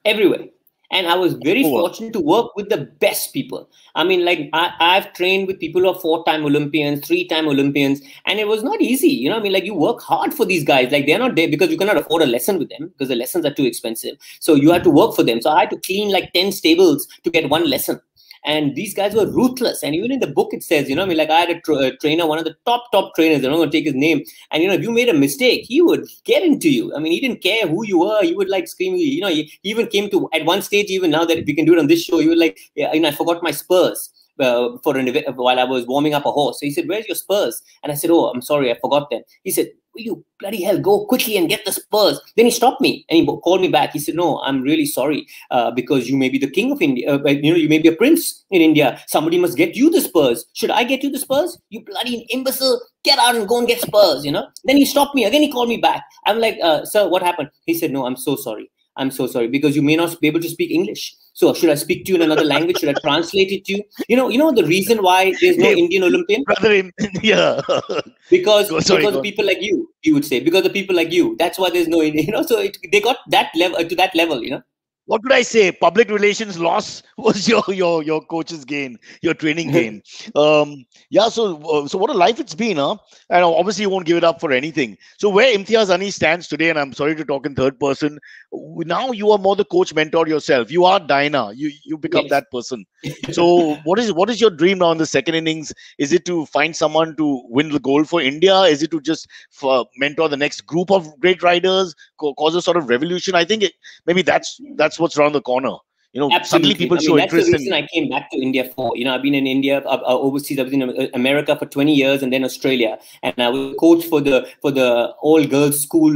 everywhere. And I was very fortunate to work with the best people. I mean, like I've trained with people who are 4-time Olympians, 3-time Olympians, and it was not easy. You know, I mean, like you work hard for these guys. Like they're not there because you cannot afford a lesson with them because the lessons are too expensive. So you have to work for them. So I had to clean like 10 stables to get one lesson. And these guys were ruthless. And even in the book, it says, you know, I mean, like I had a trainer, one of the top trainers, I'm not going to take his name. And, you know, if you made a mistake, he would get into you. I mean, he didn't care who you were. He would like scream, you know, he even came to, at one stage, even now that we can do it on this show, he would like, I forgot my spurs. For an event while I was warming up a horse. So he said, where's your spurs? And I said, oh, I'm sorry, I forgot them. He said, you bloody hell, go quickly and get the spurs. Then he stopped me and he called me back. He said, no, I'm really sorry because you may be the king of India. You know, you may be a prince in India. Somebody must get you the spurs. Should I get you the spurs? You bloody imbecile. Get out and go and get spurs, you know. Then he stopped me. Again, he called me back. I'm like, sir, what happened? He said, no, I'm so sorry. I'm so sorry because you may not be able to speak English. So should I speak to you in another language? Should I translate it to you? You know the reason why there's no Indian Olympian? Yeah. Because people like you would say. Because the people like you. That's why there's no Indian. You know, so they got that level to that level, you know. what could I say? Public relations loss was your coach's gain, your training gain. Yeah. So what a life it's been, huh? And obviously you won't give it up for anything. So where Imtiaz Ani stands today, and I'm sorry to talk in third person, now you are more the coach mentor yourself. You are Dinah. You become Yes. that person. So what is your dream now in the second innings? Is it to find someone to win the gold for India? Is it to just mentor the next group of great riders, cause a sort of revolution? I think maybe that's what's around the corner. Suddenly Absolutely. people I mean, show that's the interest reason in. I came back to India for. I've been in India, overseas. I was in America for 20 years, and then Australia. And I was a coach for the all girls school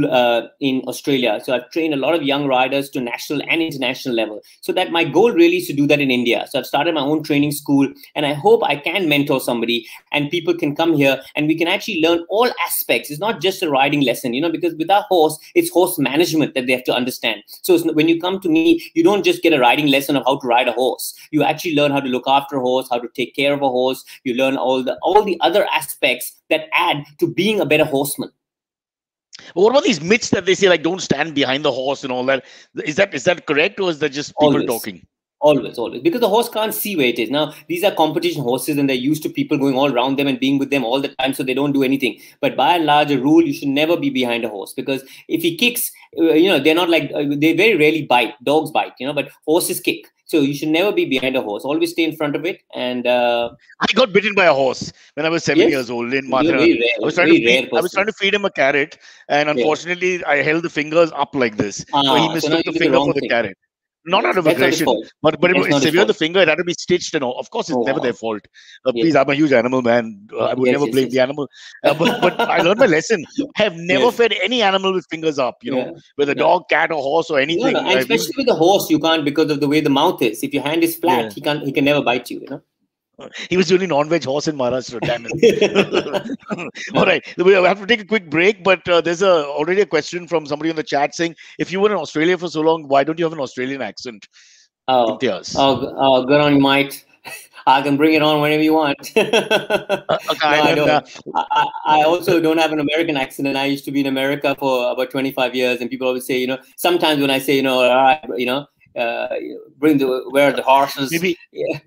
in Australia. So I've trained a lot of young riders to national and international level. So that my goal really is to do that in India. So I've started my own training school, and I hope I can mentor somebody, and people can come here, and we can actually learn all aspects. It's not just a riding lesson, because with our horse, it's horse management that they have to understand. So when you come to me, you don't just get a riding lesson of how to ride a horse. You actually learn how to look after a horse, how to take care of a horse. You learn all the other aspects that add to being a better horseman. What about these myths that they say, like don't stand behind the horse and all that? Is that correct, or is that just people talking? Always. Because the horse can't see where it is. Now, these are competition horses and they're used to people going all around them and being with them all the time, so they don't do anything. But by and large, a rule, you should never be behind a horse, because if he kicks, they're not like, they very rarely bite. Dogs bite, but horses kick. So you should never be behind a horse. Always stay in front of it. And I got bitten by a horse when I was 7 Yes. years old in You're Mathura. very rare, I was trying to feed him a carrot, and unfortunately, I held the fingers up like this. So he now mistook you the did finger wrong for the thing. carrot. Not out of That's not his aggression, fault. but That's it not was his severe. The fault. finger, it had to be stitched, and all. Of course, it's Oh, never their wow. fault. Yes. Please, I'm a huge animal man. I would Yes, never yes, blame yes. the animal. But I learned my lesson. I have never Yes. fed any animal with fingers up. Yeah. Whether dog, cat, or horse, or anything. No. And especially with the horse, you can't, because of the way the mouth is. If your hand is flat, he can never bite you. He was the only non-veg horse in Maharashtra. Damn it! All right, we have to take a quick break, but there's already a question from somebody in the chat saying, if you were in Australia for so long, why don't you have an Australian accent? Imtiaz. Good on you, Mike. I can bring it on whenever you want. I don't. I also don't have an American accent, and I used to be in America for about 25 years. And people always say, sometimes when I say, all right, where are the horses? Maybe. Yeah.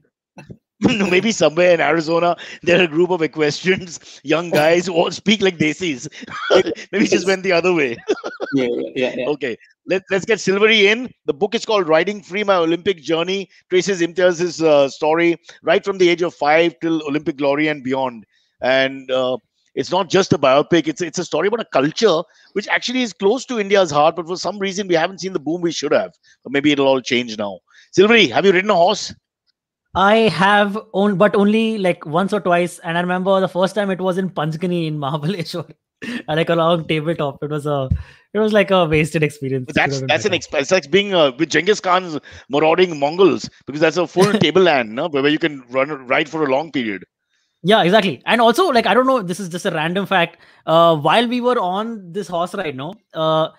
Maybe somewhere in Arizona, there are a group of equestrians, young guys who all speak like Desis. Maybe just went the other way. Yeah. Okay, let's get Silvery in. The book is called Riding Free, My Olympic Journey. Traces Imtiaz's story right from the age of 5 till Olympic glory and beyond. And it's not just a biopic. It's a story about a culture which actually is close to India's heart, but for some reason we haven't seen the boom we should have. But maybe it'll all change now. Silvery, have you ridden a horse? I have but only like once or twice, and I remember the first time it was in Panchgani in Mahabaleshwar, like a long tabletop. It was like a wasted experience. That's an experience. It's like being with Genghis Khan's marauding Mongols, because that's a full tableland, no? Where you can ride for a long period. Yeah, exactly. And also, like, I don't know, this is just a random fact. While we were on this horse ride, the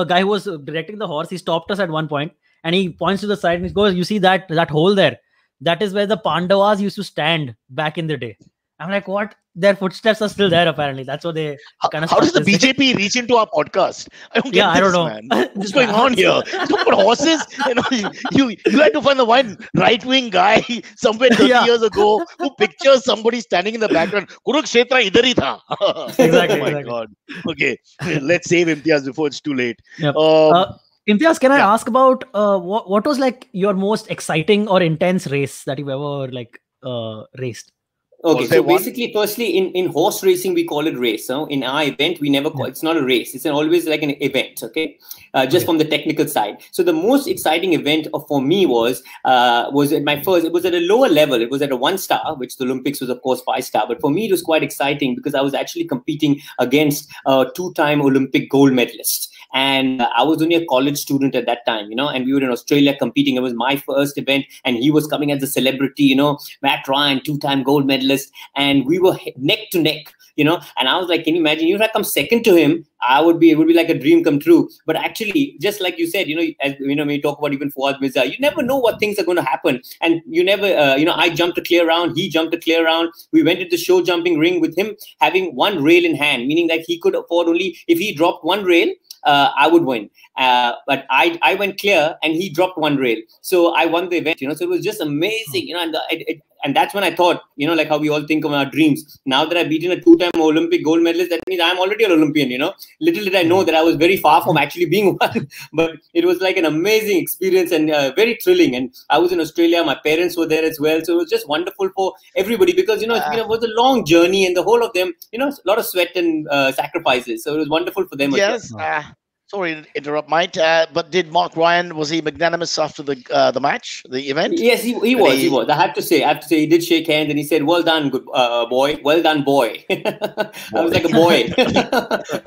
guy who was directing the horse, he stopped us at one point. And he points to the side and he goes, you see that hole there? That is where the Pandavas used to stand back in the day. I'm like, what? Their footsteps are still there, apparently. That's what they kind of. How does the BJP reach into our podcast? I don't get this, I don't know. Man. What's going on here? Talk about horses. You had to find the one right-wing guy somewhere 30 years ago who pictures somebody standing in the background. Kurukshetra idhar hi tha. Exactly. Oh my God. Okay, let's save Imtiaz before it's too late. Yep. Imtiaz, can I ask about what was like your most exciting or intense race that you've ever raced? Okay, so basically, firstly, in horse racing, we call it race. In our event, we never call it's not a race. It's always like an event, okay? Just from the technical side. So the most exciting event for me was at my first, it was at a lower level. It was at a 1-star, which the Olympics was, of course, 5-star. But for me, it was quite exciting because I was actually competing against a 2-time Olympic gold medalist. And I was only a college student at that time, and we were in Australia competing. It was my first event, and he was coming as a celebrity, Matt Ryan, 2-time gold medalist, and we were neck to neck, and I was like, can you imagine, if I come second to him, it would be like a dream come true. But actually, just like you said, as when you talk about even Fouad Mirza, you never know what things are going to happen. And you never, I jumped a clear round, he jumped a clear round. We went into the show jumping ring with him having one rail in hand, meaning that he could afford only, if he dropped one rail, I would win. But I went clear and he dropped one rail. So I won the event, so it was just amazing, and that's when I thought, like how we all think of our dreams. Now that I've beaten a 2-time Olympic gold medalist, that means I'm already an Olympian, Little did I know that I was very far from actually being one. But it was like an amazing experience and very thrilling. And I was in Australia. My parents were there as well. So it was just wonderful for everybody because, it was a long journey and the whole of them, a lot of sweat and sacrifices. So it was wonderful for them. Yes. Sorry to interrupt, Mike. But did Mark Ryan, was he magnanimous after the match, the event? Yes, he was. I have to say, he did shake hands and he said, "Well done, good boy. Well done, boy." I was like a boy.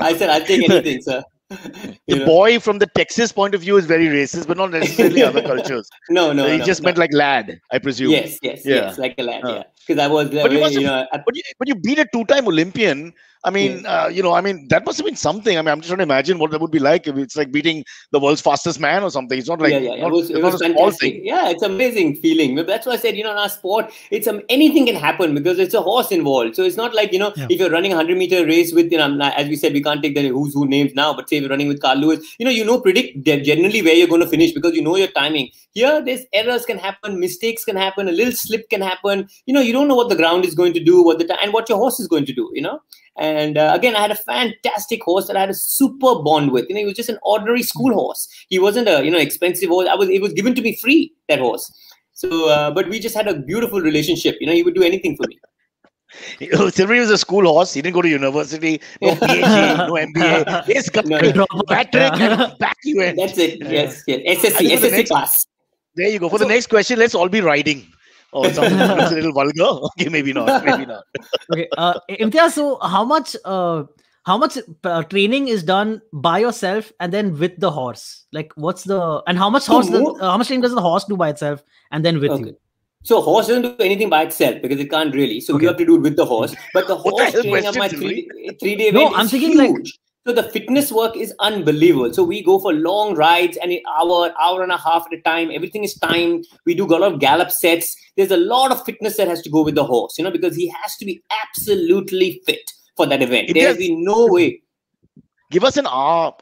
I said, "I'll take anything, sir." The boy from the Texas point of view is very racist, but not necessarily other cultures. No. He just meant like lad, I presume. Yes, like a lad. Yeah, because I was. But you beat a 2-time Olympian. I mean, that must have been something. I mean, I'm just trying to imagine what that would be like if it's like beating the world's fastest man or something. It's not like it was fantastic. Yeah, it's amazing feeling. That's why I said, in our sport, it's anything can happen because it's a horse involved. So it's not like if you're running a 100-meter race with as we said, we can't take the who's who names now, but say we're running with Carl Lewis. Predict generally where you're going to finish because your timing. Here, there's errors can happen, mistakes can happen, a little slip can happen. You don't know what the ground is going to do, and what your horse is going to do. And again, I had a fantastic horse that I had a super bond with. He was just an ordinary school horse. He wasn't a expensive horse. It was given to me free, that horse. So, but we just had a beautiful relationship. He would do anything for me. Silvery was a school horse. He didn't go to university. No PhD, no MBA. Yes, Patrick, and back you went. That's it. Yes. SSC pass. There you go. For the next question, let's all be riding. Oh, something looks a little vulgar. Okay, maybe not. Okay, Imtiaz, so how much training is done by yourself and then with the horse? Like, how much training does the horse do by itself and then with you? So horse doesn't do anything by itself because it can't really. So you have to do it with the horse. But the horse training of my 3-day event is huge. So the fitness work is unbelievable. So we go for long rides and an hour and a half at a time. Everything is timed. We do a lot of gallop sets. There's a lot of fitness that has to go with the horse, because he has to be absolutely fit for that event. There'll be no way. Give us an hour,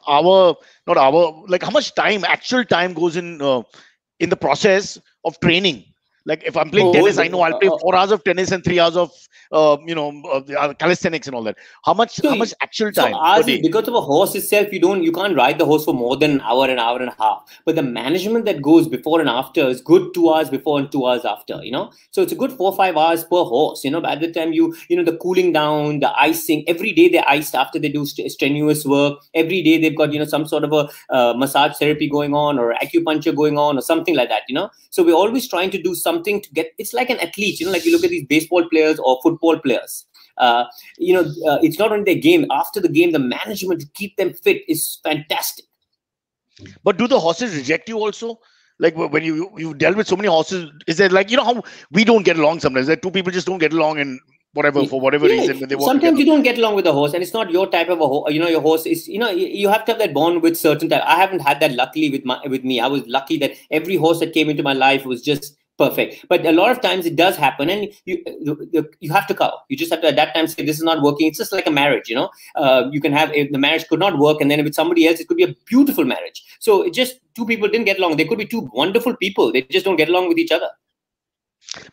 like how much actual time goes in the process of training? Like if I'm playing tennis, I know I'll play 4 hours of tennis and 3 hours of calisthenics and all that. How much actual time? So because of a horse itself, you can't ride the horse for more than an hour and a half. But the management that goes before and after is good 2 hours before and 2 hours after. So it's a good 4 or 5 hours per horse. By the time the cooling down, the icing. Every day they're iced after they do strenuous work. Every day they've got some sort of a massage therapy going on or acupuncture going on or something like that. So we're always trying to do something to get. It's like an athlete. Like you look at these baseball players or football players. It's not only their game. After the game, the management to keep them fit is fantastic. But do the horses reject you also? Like when you dealt with so many horses, is there like, how we don't get along sometimes? That two people just don't get along and for whatever reason. When they sometimes you don't get along with the horse and it's not your type of a horse. Your horse is, you have to have that bond with certain type. I haven't had that luckily with me. I was lucky that every horse that came into my life was just perfect. But a lot of times it does happen and you have to cover. You just have to at that time say this is not working. It's just like a marriage, you can have, if the marriage could not work and then with somebody else, it could be a beautiful marriage. So it just two people didn't get along. They could be two wonderful people. They just don't get along with each other.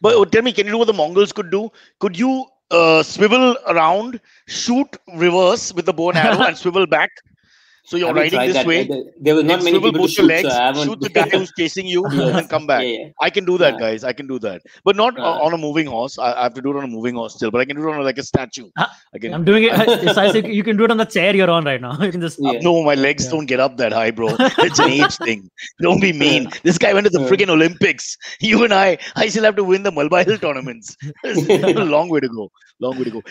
But tell me, can you do what the Mongols could do? Could you swivel around, shoot reverse with the bow and arrow and swivel back? So you're riding this way. There was not many people to shoot. Legs, shoot the guy who's chasing you and come back. Yeah. I can do that, guys. I can do that. But not on a moving horse. I have to do it on a moving horse still. But I can do it on like a statue. I'm doing it. You can do it on the chair you're on right now. You can just. No, my legs don't get up that high, bro. It's an age thing. Don't be mean. This guy went to the friggin' Olympics. You and I still have to win the Malbai Hill tournaments. A long way to go.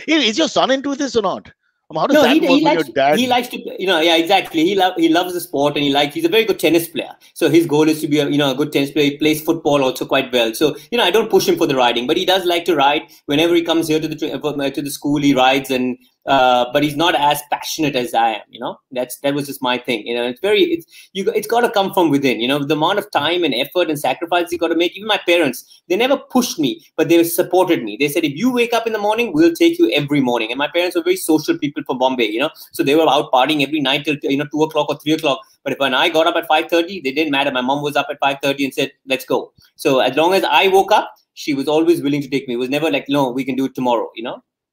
Hey, is your son into this or not? How does that work with your dad? He likes to, exactly. He loves the sport and he's a very good tennis player. So his goal is to be a good tennis player. He plays football also quite well. So, I don't push him for the riding, but he does like to ride. Whenever he comes here to the school, he rides and, but he's not as passionate as I am. That was just my thing. It's got to come from within. The amount of time and effort and sacrifice you got to make. Even my parents, they never pushed me, but they supported me. They said, if you wake up in the morning, we'll take you every morning. And my parents were very social people from Bombay. So they were out partying every night till 2 o'clock or 3 o'clock. But when I got up at 5:30, they didn't matter. My mom was up at 5:30 and said, let's go. So as long as I woke up, she was always willing to take me. It was never like, no, we can do it tomorrow,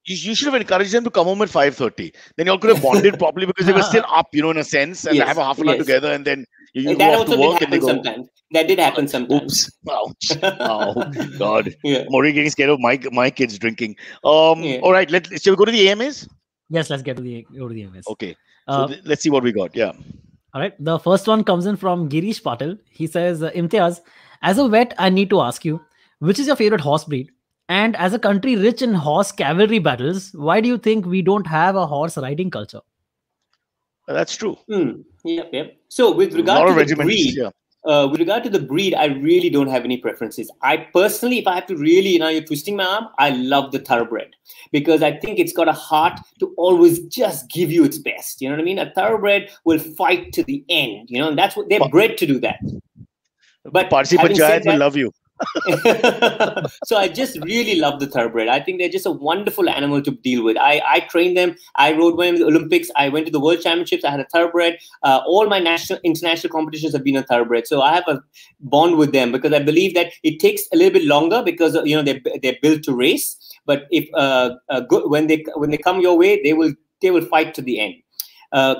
You should have encouraged them to come home at 5:30. Then you all could have bonded properly because they were still up, in a sense, and have a half an hour together, and then you that go off also to work did and they happen go. sometimes. That did happen sometimes. Oops! Ouch! Oh God! Yeah. I'm already getting scared of my kids drinking. All right, shall we go to the AMAs? Yes, let's go to the AMAs. Okay. So let's see what we got. Yeah. All right. The first one comes in from Girish Patil. He says, Imtiaz, as a vet, I need to ask you, which is your favorite horse breed? And as a country rich in horse cavalry battles, why do you think we don't have a horse riding culture? That's true. Yep. So with regard to the breed, I really don't have any preferences. I personally, if I have to really, you're twisting my arm, I love the thoroughbred because I think it's got a heart to always just give you its best. You know what I mean? A thoroughbred will fight to the end, and that's what they're bred to do that. But Parsi Panchayat will love you. So I just really love the thoroughbred. I think they're just a wonderful animal to deal with. I trained them. I rode one in the Olympics. I went to the World Championships. I had a thoroughbred. All my international competitions have been a thoroughbred. So I have a bond with them because I believe that it takes a little bit longer because they're built to race. But if when they come your way, they will fight to the end.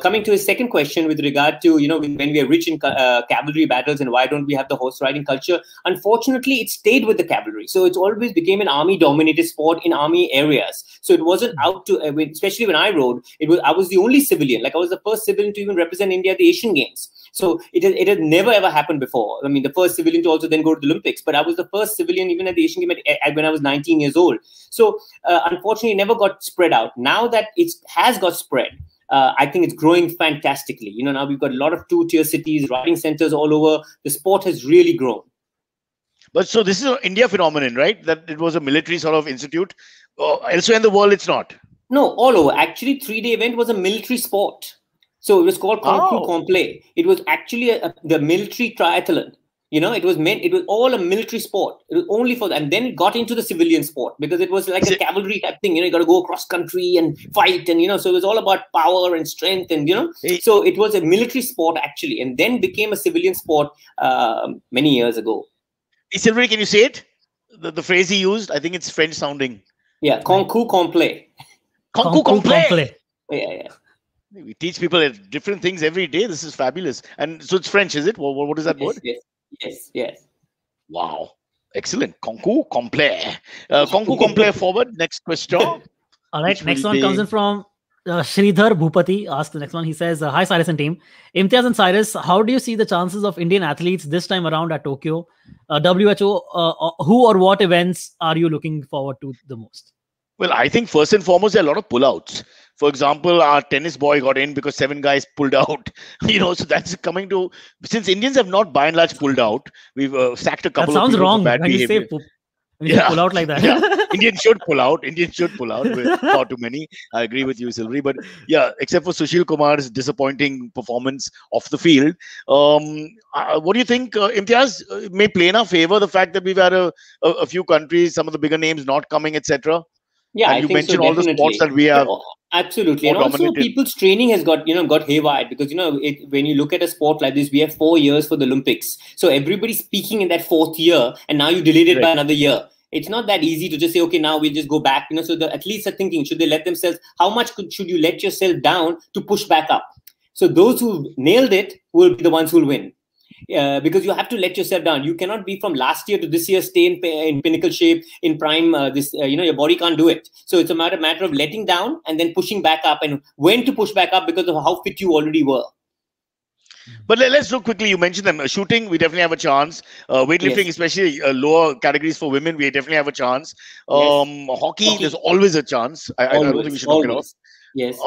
Coming to his second question with regard to, when we are rich in cavalry battles and why don't we have the horse riding culture? Unfortunately, it stayed with the cavalry. So it's always became an army dominated sport in army areas. So it wasn't out to, especially when I rode, I was the only civilian. Like I was the first civilian to even represent India at the Asian Games. So it had never ever happened before. I mean, the first civilian to also then go to the Olympics, but I was the first civilian even at the Asian Games when I was 19 years old. So unfortunately, it never got spread out. Now that it has got spread, I think it's growing fantastically. Now we've got a lot of 2-tier cities, riding centers all over. The sport has really grown. But so this is an India phenomenon, right? That it was a military sort of institute. Elsewhere in the world, it's not. No, all over. Actually, 3-day event was a military sport. So it was called Concours Complet. It was actually the military triathlon. It was all a military sport. It was only for that. And then it got into the civilian sport because it was like a cavalry type thing. You got to go across country and fight. And, so it was all about power and strength. And, so it was a military sport actually. And then became a civilian sport many years ago. Silvery, can you say it? The phrase he used, I think it's French sounding. Yeah, Concours Complet. Concours Complet. Yeah. We teach people different things every day. This is fabulous. And so it's French, is it? What is that word? Yes. Wow. Excellent. Concours Complet. Concours Complet forward. Next question. All right. Next one comes in from Sridhar Bhupati. Asks the next one. He says, hi, Cyrus and team. Imtiaz and Cyrus, how do you see the chances of Indian athletes this time around at Tokyo? WHO, who or what events are you looking forward to the most? Well, I think first and foremost, there are a lot of pullouts. For example, our tennis boy got in because 7 guys pulled out. So that's coming to... Since Indians have not by and large pulled out, we've sacked a couple of people wrong for bad behavior. When you say pull out like that. Yeah. Indians should pull out. With far too many. I agree with you, Silvery. But yeah, except for Sushil Kumar's disappointing performance off the field. What do you think, Imtiaz? May play in our favor the fact that we've had a few countries, some of the bigger names not coming, etc.? Yeah, and you mentioned all the sports that we have. Absolutely. And also people's training has got haywire because, when you look at a sport like this, we have 4 years for the Olympics. So everybody's peaking in that 4th year and now you delayed it by another year. It's not that easy to just say, okay, now we'll just go back. So the athletes are thinking, should they let themselves, how much should you let yourself down to push back up? So those who nailed it will be the ones who will win. Because you have to let yourself down. You cannot be from last year to this year, stay in pinnacle shape, in prime. Your body can't do it. So it's a matter of letting down and then pushing back up, and when to push back up because of how fit you already were. But let's look quickly. You mentioned them. Shooting, we definitely have a chance. Weightlifting, especially lower categories for women, we definitely have a chance. Hockey, there's always a chance. I don't think we should knock it off. Yes.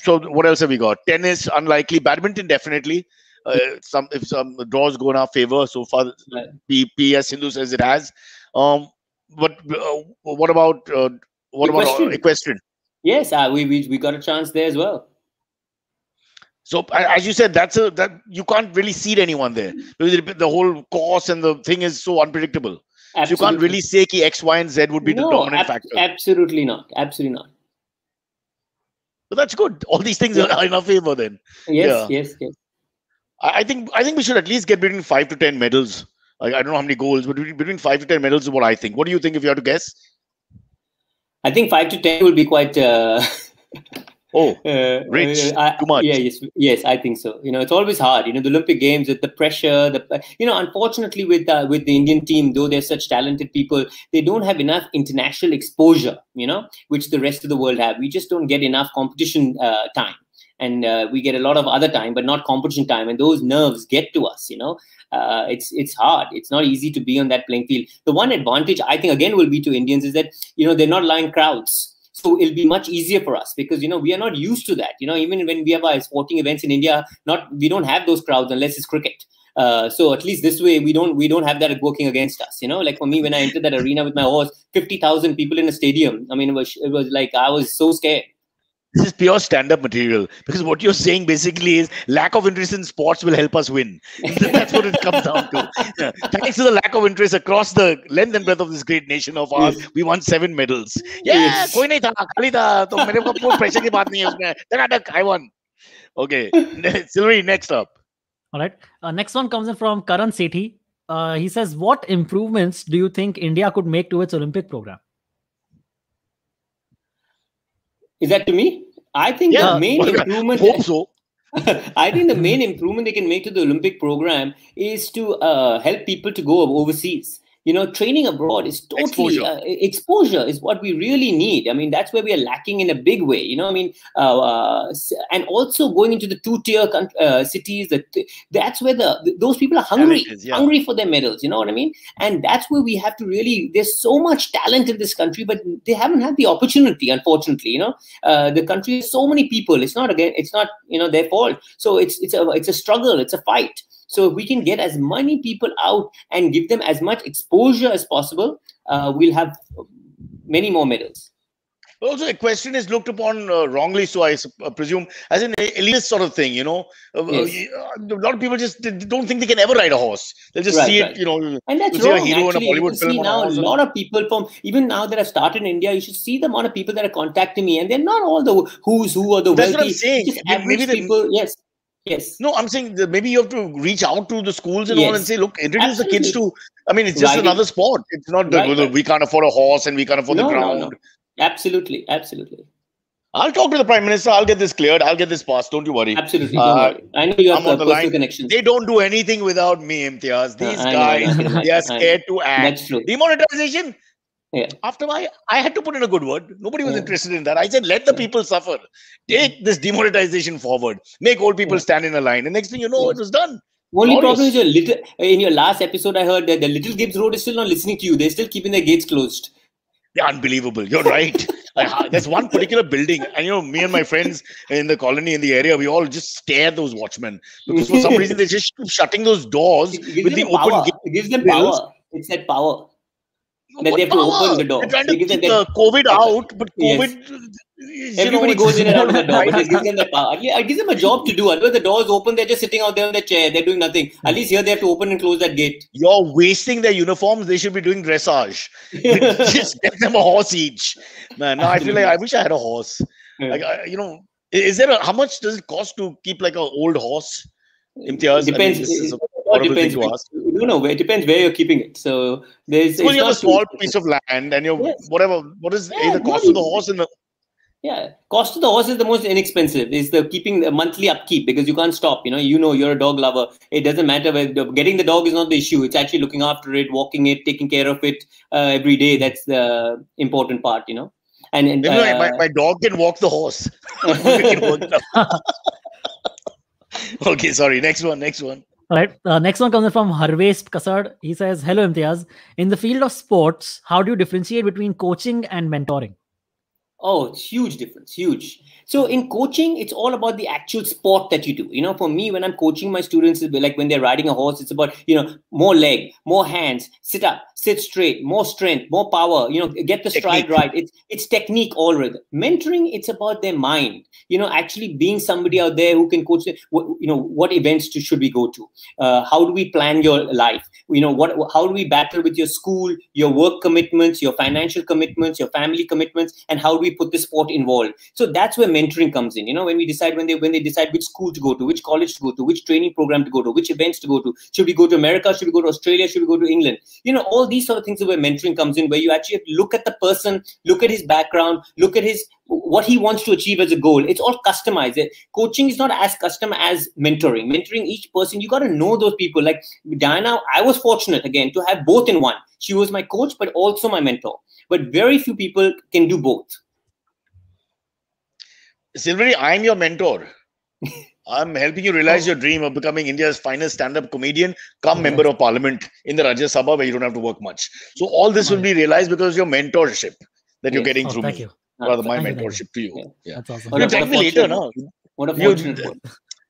So what else have we got? Tennis, unlikely. Badminton, definitely. If some draws go in our favor so far, PS Sindhu says it has. But what about equestrian? Yes, we got a chance there as well. So as you said, that you can't really seed anyone there because the whole course and the thing is so unpredictable. Absolutely. So you can't really say ki X, Y, and Z would be the dominant factor. Absolutely not. Absolutely not. But that's good. All these things are in our favor then. Yes, yeah. yes. I think we should at least get between 5 to 10 medals. I don't know how many goals, but between 5 to 10 medals is what I think. What do you think if you had to guess? I think 5 to 10 will be quite. Rich, too much. Yeah, yes, I think so. It's always hard. The Olympic Games, with the pressure, unfortunately with the Indian team, though they're such talented people, they don't have enough international exposure, which the rest of the world have. We just don't get enough competition time. And we get a lot of other time, but not competition time. And those nerves get to us, it's hard. It's not easy to be on that playing field. The one advantage I think again will be to Indians is that, they're not lying crowds. So it'll be much easier for us because, we are not used to that. Even when we have our sporting events in India, we don't have those crowds unless it's cricket. So at least this way, we don't have that working against us. Like for me, when I entered that arena with my horse, 50,000 people in a stadium. I mean, it was like I was so scared. This is pure stand-up material because what you're saying basically is lack of interest in sports will help us win. That's what it comes down to. Yeah. Thanks to the lack of interest across the length and breadth of this great nation of ours, we won 7 medals. Yeah, koi nahi tha, khali tha. To mere ko कोई pressure की बात नहीं है उसमें. Taka, I won. Okay, Sylvie, next up. All right. Next one comes in from Karan Sethi. He says, what improvements do you think India could make to its Olympic program? Is that to me? I think the main improvement. Hope so. I think the main improvement they can make to the Olympic program is to help people to go overseas. Training abroad is totally exposure is what we really need. I mean, that's where we are lacking in a big way. And also going into the 2-tier cities. That's where those people are hungry for their medals. You know what I mean? And that's where we have to really. There's so much talent in this country, but they haven't had the opportunity. Unfortunately, the country has so many people. It's not their fault. So it's a struggle. It's a fight. So if we can get as many people out and give them as much exposure as possible, we'll have many more medals. Also, a question is looked upon wrongly, so I presume, as an elitist sort of thing, Yes. A lot of people just don't think they can ever ride a horse. They'll just see it, And that's see wrong, a hero actually. in a Bollywood film. Now, a lot of people from, even now that I've started in India, you should see the amount of people that are contacting me, and they're not all the who's who or the That's wealthy. what I'm saying. Just average people, yes. Yes. No, I'm saying that maybe you have to reach out to the schools and all and say, look, introduce the kids to. I mean, it's just another sport. It's not we can't afford a horse and we can't afford the ground. No. Absolutely. I'll talk to the Prime Minister. I'll get this cleared. I'll get this passed. Don't you worry. Absolutely. Don't worry. I know you have personal connections. They don't do anything without me, Imtiaz. These guys, they are scared to act. That's true. Demonetization. Yeah. After I had to put in a good word. Nobody was interested in that. I said, let the people suffer. Take this demonetization forward. Make old people stand in a line. And next thing you know, it was done. Only problem is in your last episode, I heard that the Little Gibbs Road is still not listening to you. They're still keeping their gates closed. Yeah, unbelievable. You're right. There's one particular building, and me and my friends in the colony, in the area, we all just stare at those watchmen because for some reason they just keep shutting those doors with the open gate. It gives them power. It's that power. That they have to open the door. They're trying to keep COVID out, but COVID... Everybody goes in and out of the door. It gives them the power. Yeah, it gives them a job to do. Otherwise, the door's open, they're just sitting out there on their chair. They're doing nothing. At least here they have to open and close that gate. You're wasting their uniforms. They should be doing dressage. Just get them a horse each. Man, now I feel like I wish I had a horse. Like, is there how much does it cost to keep like an old horse? Imtiaz? Depends. Depends. No, it depends where you're keeping it. So there's. So you have a small piece of land, and whatever. What is the cost of the horse and the? Yeah, cost of the horse is the most inexpensive. Is the keeping the monthly upkeep because you can't stop. You're a dog lover. It doesn't matter getting the dog is not the issue. It's actually looking after it, walking it, taking care of it every day. That's the important part. And my dog can walk the horse. Okay, sorry. Next one. All right. Next one comes from Harvesh Kasad. He says, hello, Imtiaz. In the field of sports, how do you differentiate between coaching and mentoring? Oh, it's huge difference, huge. So in coaching, it's all about the actual sport that you do. For me, when I'm coaching my students, it's like when they're riding a horse, it's about, more leg, more hands, sit up, sit straight, more strength, more power, get the stride Technique. right. It's technique all right. Mentoring, it's about their mind, actually being somebody out there who can coach them. What events should we go to? How do we plan your life? How do we battle with your school, your work commitments, your financial commitments, your family commitments, and how do we put the sport involved? So that's where mentoring comes in. When they decide which school to go to, which college to go to, which training program to go to, which events to go to, should we go to America, should we go to Australia, should we go to England? All these sort of things are where mentoring comes in, where you actually have to look at the person, look at his background, look at what he wants to achieve as a goal. It's all customized. Coaching is not as custom as mentoring. Mentoring each person, you got to know those people. Like Diana, I was fortunate again to have both in one. She was my coach, but also my mentor. But very few people can do both. Silvery, I'm your mentor. I'm helping you realize your dream of becoming India's finest stand-up comedian, come member of parliament in the Rajya Sabha, where you don't have to work much. So all this will be realized because of your mentorship that you're getting through thank me. you. Rather, my Thank you. mentorship to you. Yeah. That's awesome. You tell me later, no? What a fortunate one.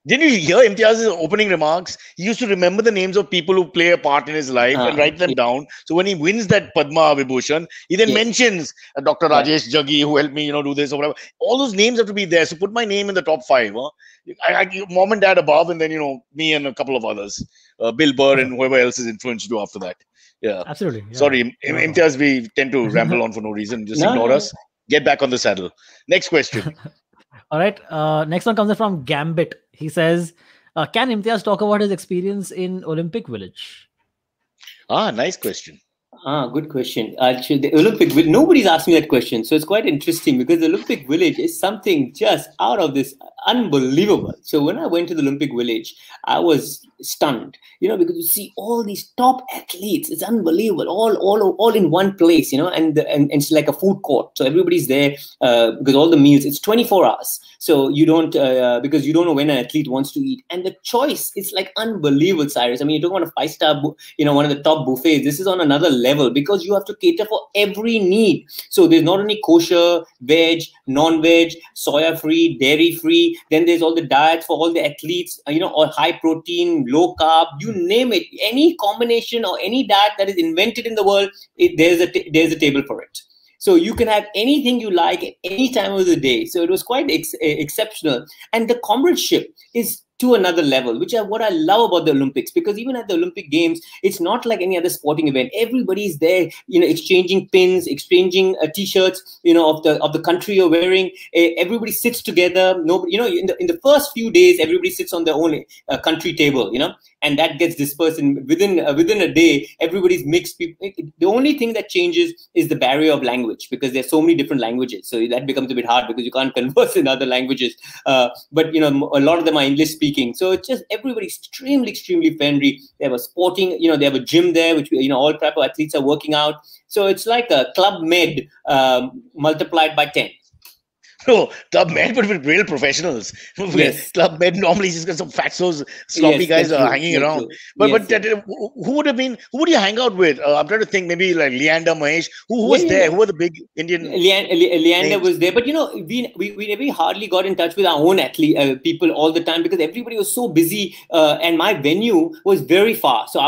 Didn't you hear Imtiaz's opening remarks? He used to remember the names of people who play a part in his life and write them down. So when he wins that Padma Vibhushan, he then mentions Dr. Rajesh Jaggi, who helped me, do this or whatever. All those names have to be there. So put my name in the top 5. Huh? Mom and dad above, and then, me and a couple of others. Bill Burr and whoever else has influenced you after that. Yeah. Absolutely. Yeah. Sorry, Imtiaz, we tend to ramble on for no reason. Just ignore us. Get back on the saddle. Next question. All right. Next one comes in from Gambit. He says, can Imtiaz talk about his experience in Olympic Village? Nice question. Good question. Actually, the Olympic Village, nobody's asked me that question. So it's quite interesting because the Olympic Village is something just out of this unbelievable. So when I went to the Olympic Village, I was stunned, because you see all these top athletes. It's unbelievable, all in one place, and it's like a food court. So everybody's there because all the meals, it's 24 hours. So you don't, because you don't know when an athlete wants to eat. And the choice is like unbelievable, Cyrus. I mean, you don't want a 5-star, one of the top buffets. This is on another level because you have to cater for every need. So there's not only kosher, veg, non-veg, soya-free, dairy-free. Then there's all the diets for all the athletes, or high protein, low carb, you name it. Any combination or any diet that is invented in the world, there's a table for it. So you can have anything you like at any time of the day. So it was quite exceptional. And the comradeship is to another level, which is what I love about the Olympics, because even at the Olympic Games, it's not like any other sporting event. Everybody's there, exchanging pins, exchanging t-shirts, of the country you're wearing. Everybody sits together. Nobody, in the first few days, everybody sits on their own country table, and that gets dispersed within a day. Everybody's mixed. The only thing that changes is the barrier of language, because there's so many different languages. So that becomes a bit hard because you can't converse in other languages. But a lot of them are English speaking. So it's just everybody's extremely friendly. They have a sporting, they have a gym there, which all proper athletes are working out. So it's like a Club Med multiplied by 10. No, Club Med, but with real professionals. Yes. Club Med normally just got some fatsos, sloppy guys hanging around. But who would have been? Who would you hang out with? I'm trying to think. Maybe like Leander, Mahesh. Who was there? Who were the big Indian? Leander was there, but we hardly got in touch with our own athlete people all the time because everybody was so busy, and my venue was very far. So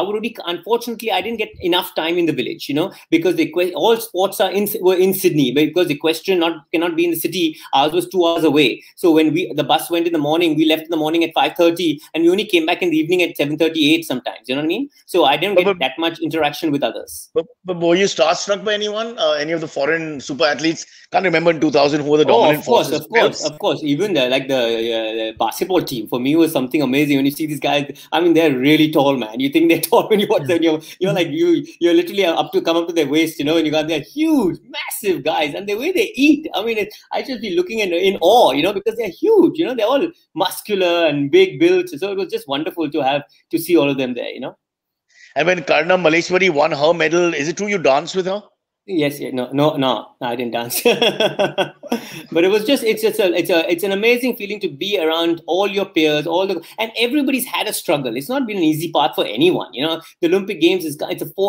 unfortunately, I didn't get enough time in the village, because all sports were in Sydney, because the equestrian cannot be in the city. Ours was 2 hours away. So when the bus went in the morning, we left in the morning at 5:30, and we only came back in the evening at 7:38 sometimes. You know what I mean? So I didn't get that much interaction with others. But were you starstruck by anyone? Any of the foreign super athletes? Can't remember in 2000 who were the dominant forces. Of course. Even the basketball team for me was something amazing. When you see these guys, I mean, they're really tall, man. You think they're tall when you watch them. You're like you're literally come up to their waist, and you got they're huge, massive guys, and the way they eat. I mean, I just be looking in awe, because they're huge. They're all muscular and big built. So it was just wonderful to see all of them there. And when Karnam Malleshwari won her medal, is it true you danced with her? Yes, yeah, no, I didn't dance. But it was just, it's an amazing feeling to be around all your peers, and everybody's had a struggle. It's not been an easy path for anyone. The Olympic Games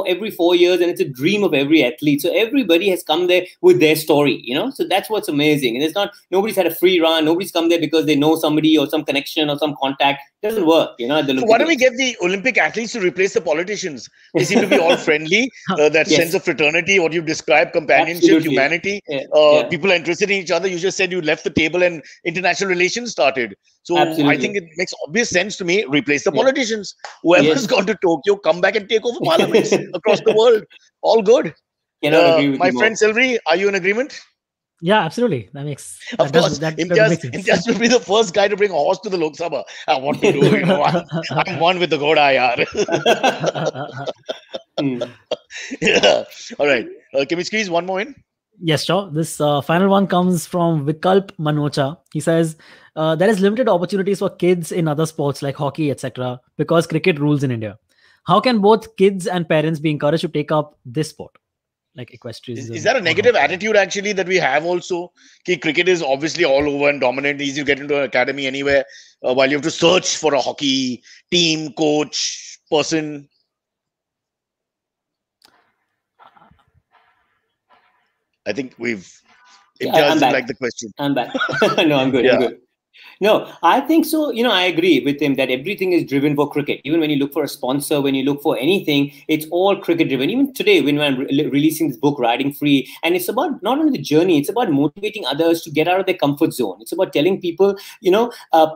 every 4 years, and it's a dream of every athlete. So everybody has come there with their story. So that's what's amazing. And nobody's had a free run. Nobody's come there because they know somebody or some connection or some contact. It doesn't work. At the So why don't we get the Olympic athletes to replace the politicians? They seem to be all friendly. That Yes. sense of fraternity, what you describe, companionship, Absolutely. humanity. Yeah. People are interested in each other. You just said you left the table and international relations started. So I Absolutely. think it makes obvious sense to me. Replace the Yeah. politicians. Whoever's Yes. gone to Tokyo, come back and take over parliaments across the world. All good. Cannot agree with my you more. friend Silvery, are you in agreement? Yeah, absolutely. That makes Of course, that Imtiaz, makes sense. Imtiaz will be the first guy to bring a horse to the Lok Sabha. What to do? I'm one with the Ghoda, yaar. Yeah. All right. Can we squeeze one more in? Yes, sure. This final one comes from Vikalp Manocha. He says there is limited opportunities for kids in other sports like hockey, etc., because cricket rules in India. How can both kids and parents be encouraged to take up this sport, like equestrianism? Is that a or negative hockey? attitude actually that we have also? Cricket is obviously all over and dominant, easy to get into an academy anywhere, while you have to search for a hockey team, coach, person. I think we've. Yeah, Imtiaz I'm didn't back. like the question. I'm back. No, I'm good. Yeah. I'm good. No, I think so. I agree with him that everything is driven for cricket. Even when you look for a sponsor, when you look for anything, it's all cricket driven. Even today, when I'm releasing this book, Riding Free, and it's about not only the journey, it's about motivating others to get out of their comfort zone. It's about telling people,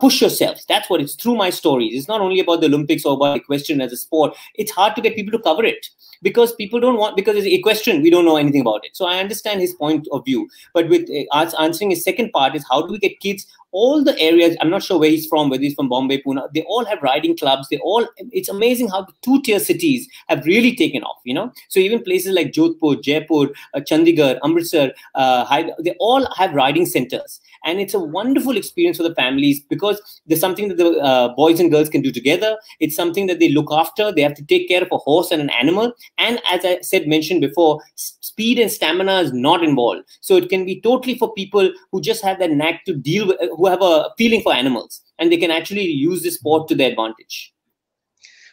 push yourself. That's what it's through my stories. It's not only about the Olympics or about equestrian as a sport. It's hard to get people to cover it because people don't want, because it's equestrian, we don't know anything about it. So I understand his point of view. But with us answering his second part is how do we get kids, all the areas, I'm not sure where he's from, whether he's from Bombay, Pune, they all have riding clubs. It's amazing how the two-tier cities have really taken off, So even places like Jodhpur, Jaipur, Chandigarh, Amritsar, they all have riding centers. And it's a wonderful experience for the families because there's something that the boys and girls can do together. It's something that they look after. They have to take care of a horse and an animal. And as I mentioned before, speed and stamina is not involved. So it can be totally for people who just have that knack to deal with, who have a feeling for animals. And they can actually use this sport to their advantage.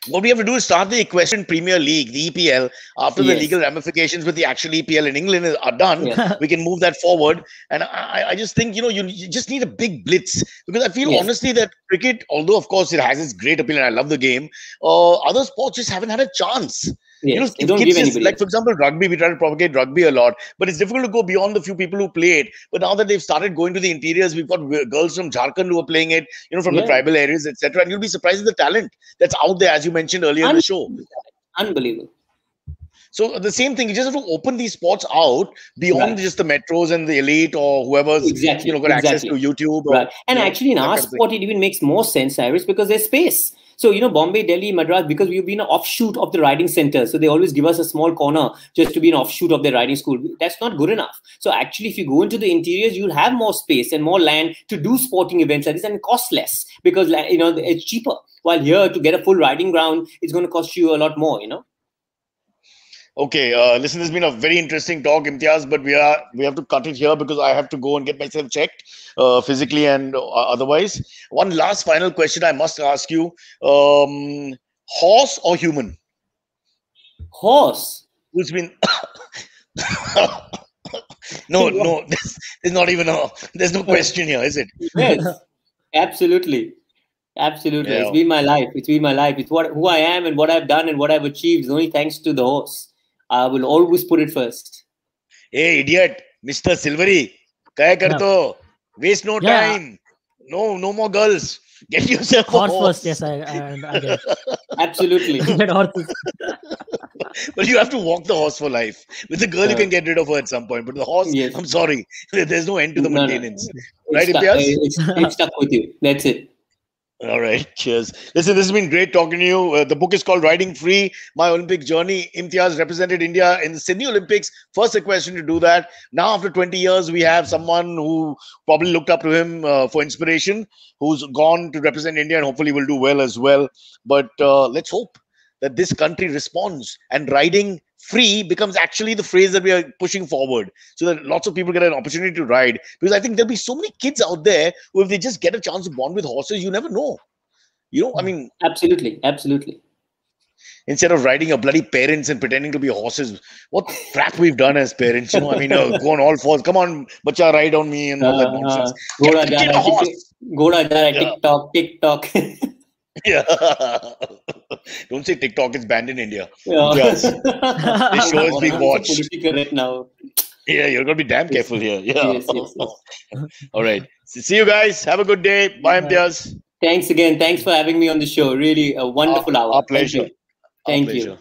What we have to do is start the Equestrian Premier League, the EPL. After the Yes. legal ramifications with the actual EPL in England are done, Yeah. we can move that forward. And I just think, you just need a big blitz. Because I feel Yes. honestly that cricket, although of course it has its great appeal and I love the game, other sports just haven't had a chance. Yes, they if don't kids give just, anybody. like for example, rugby, we try to propagate rugby a lot, but it's difficult to go beyond the few people who play it. But now that they've started going to the interiors, we've got girls from Jharkhand who are playing it, from the Yeah. tribal areas, etc. And you'll be surprised at the talent that's out there, as you mentioned earlier in the show. Unbelievable. So the same thing, you just have to open these spots out beyond Right. just the metros and the elite or whoever's Exactly, got access to exactly. YouTube. Or, Right. And actually in that our kind of thing. sport, it even makes more sense, Cyrus, because there's space. So, Bombay, Delhi, Madras, because we've been an offshoot of the riding center. So they always give us a small corner just to be an offshoot of the riding school. That's not good enough. So actually, if you go into the interiors, you'll have more space and more land to do sporting events like this, and it costs less because, it's cheaper. While here, to get a full riding ground, it's going to cost you a lot more, Okay, listen, this has been a very interesting talk, Imtiaz, but we have to cut it here because I have to go and get myself checked physically and otherwise. One last final question I must ask you: horse or human? Horse. Who's been? No, there's not even there's no question here, is it? Yes, absolutely. Absolutely. Yeah. It's been my life. It's been my life. It's who I am and what I've done and what I've achieved. It's only thanks to the horse. I will always put it first. Hey, idiot, Mr. Silvery, kya karto? Waste no Yeah. time. No more girls. Get yourself a Horse horse. first, yes, I get it. Absolutely. Get horses. But you have to walk the horse for life. With the girl, you can get rid of her at some point. But the horse, Yes. I'm sorry, there's no end to the No, no. maintenance. Right, It's stuck, Imtiaz? it's stuck with you. That's it. All right, cheers. Listen, this has been great talking to you. The book is called Riding Free, My Olympic Journey. Imtiaz represented India in the Sydney Olympics. First equestrian to do that. Now, after 20 years, we have someone who probably looked up to him for inspiration, who's gone to represent India and hopefully will do well as well. But let's hope that this country responds and riding free becomes actually the phrase that we are pushing forward, so that lots of people get an opportunity to ride. Because I think there'll be so many kids out there who, if they just get a chance to bond with horses, you never know. I mean, absolutely. instead of riding your bloody parents and pretending to be horses, what crap we've done as parents. I mean, go on all fours. Come on, bacha, ride on me and all that nonsense. Get a horse. Goda jara, TikTok. Yeah. Don't say TikTok is banned in India. Yeah. Yes. This show is being watched. Politically correct now. Yeah, you're going to be damn careful here. Yeah. Yes. All right. See you guys. Have a good day. Bye, Imtiaz. Thanks again. Thanks for having me on the show. Really a wonderful hour. Our pleasure. Thank you.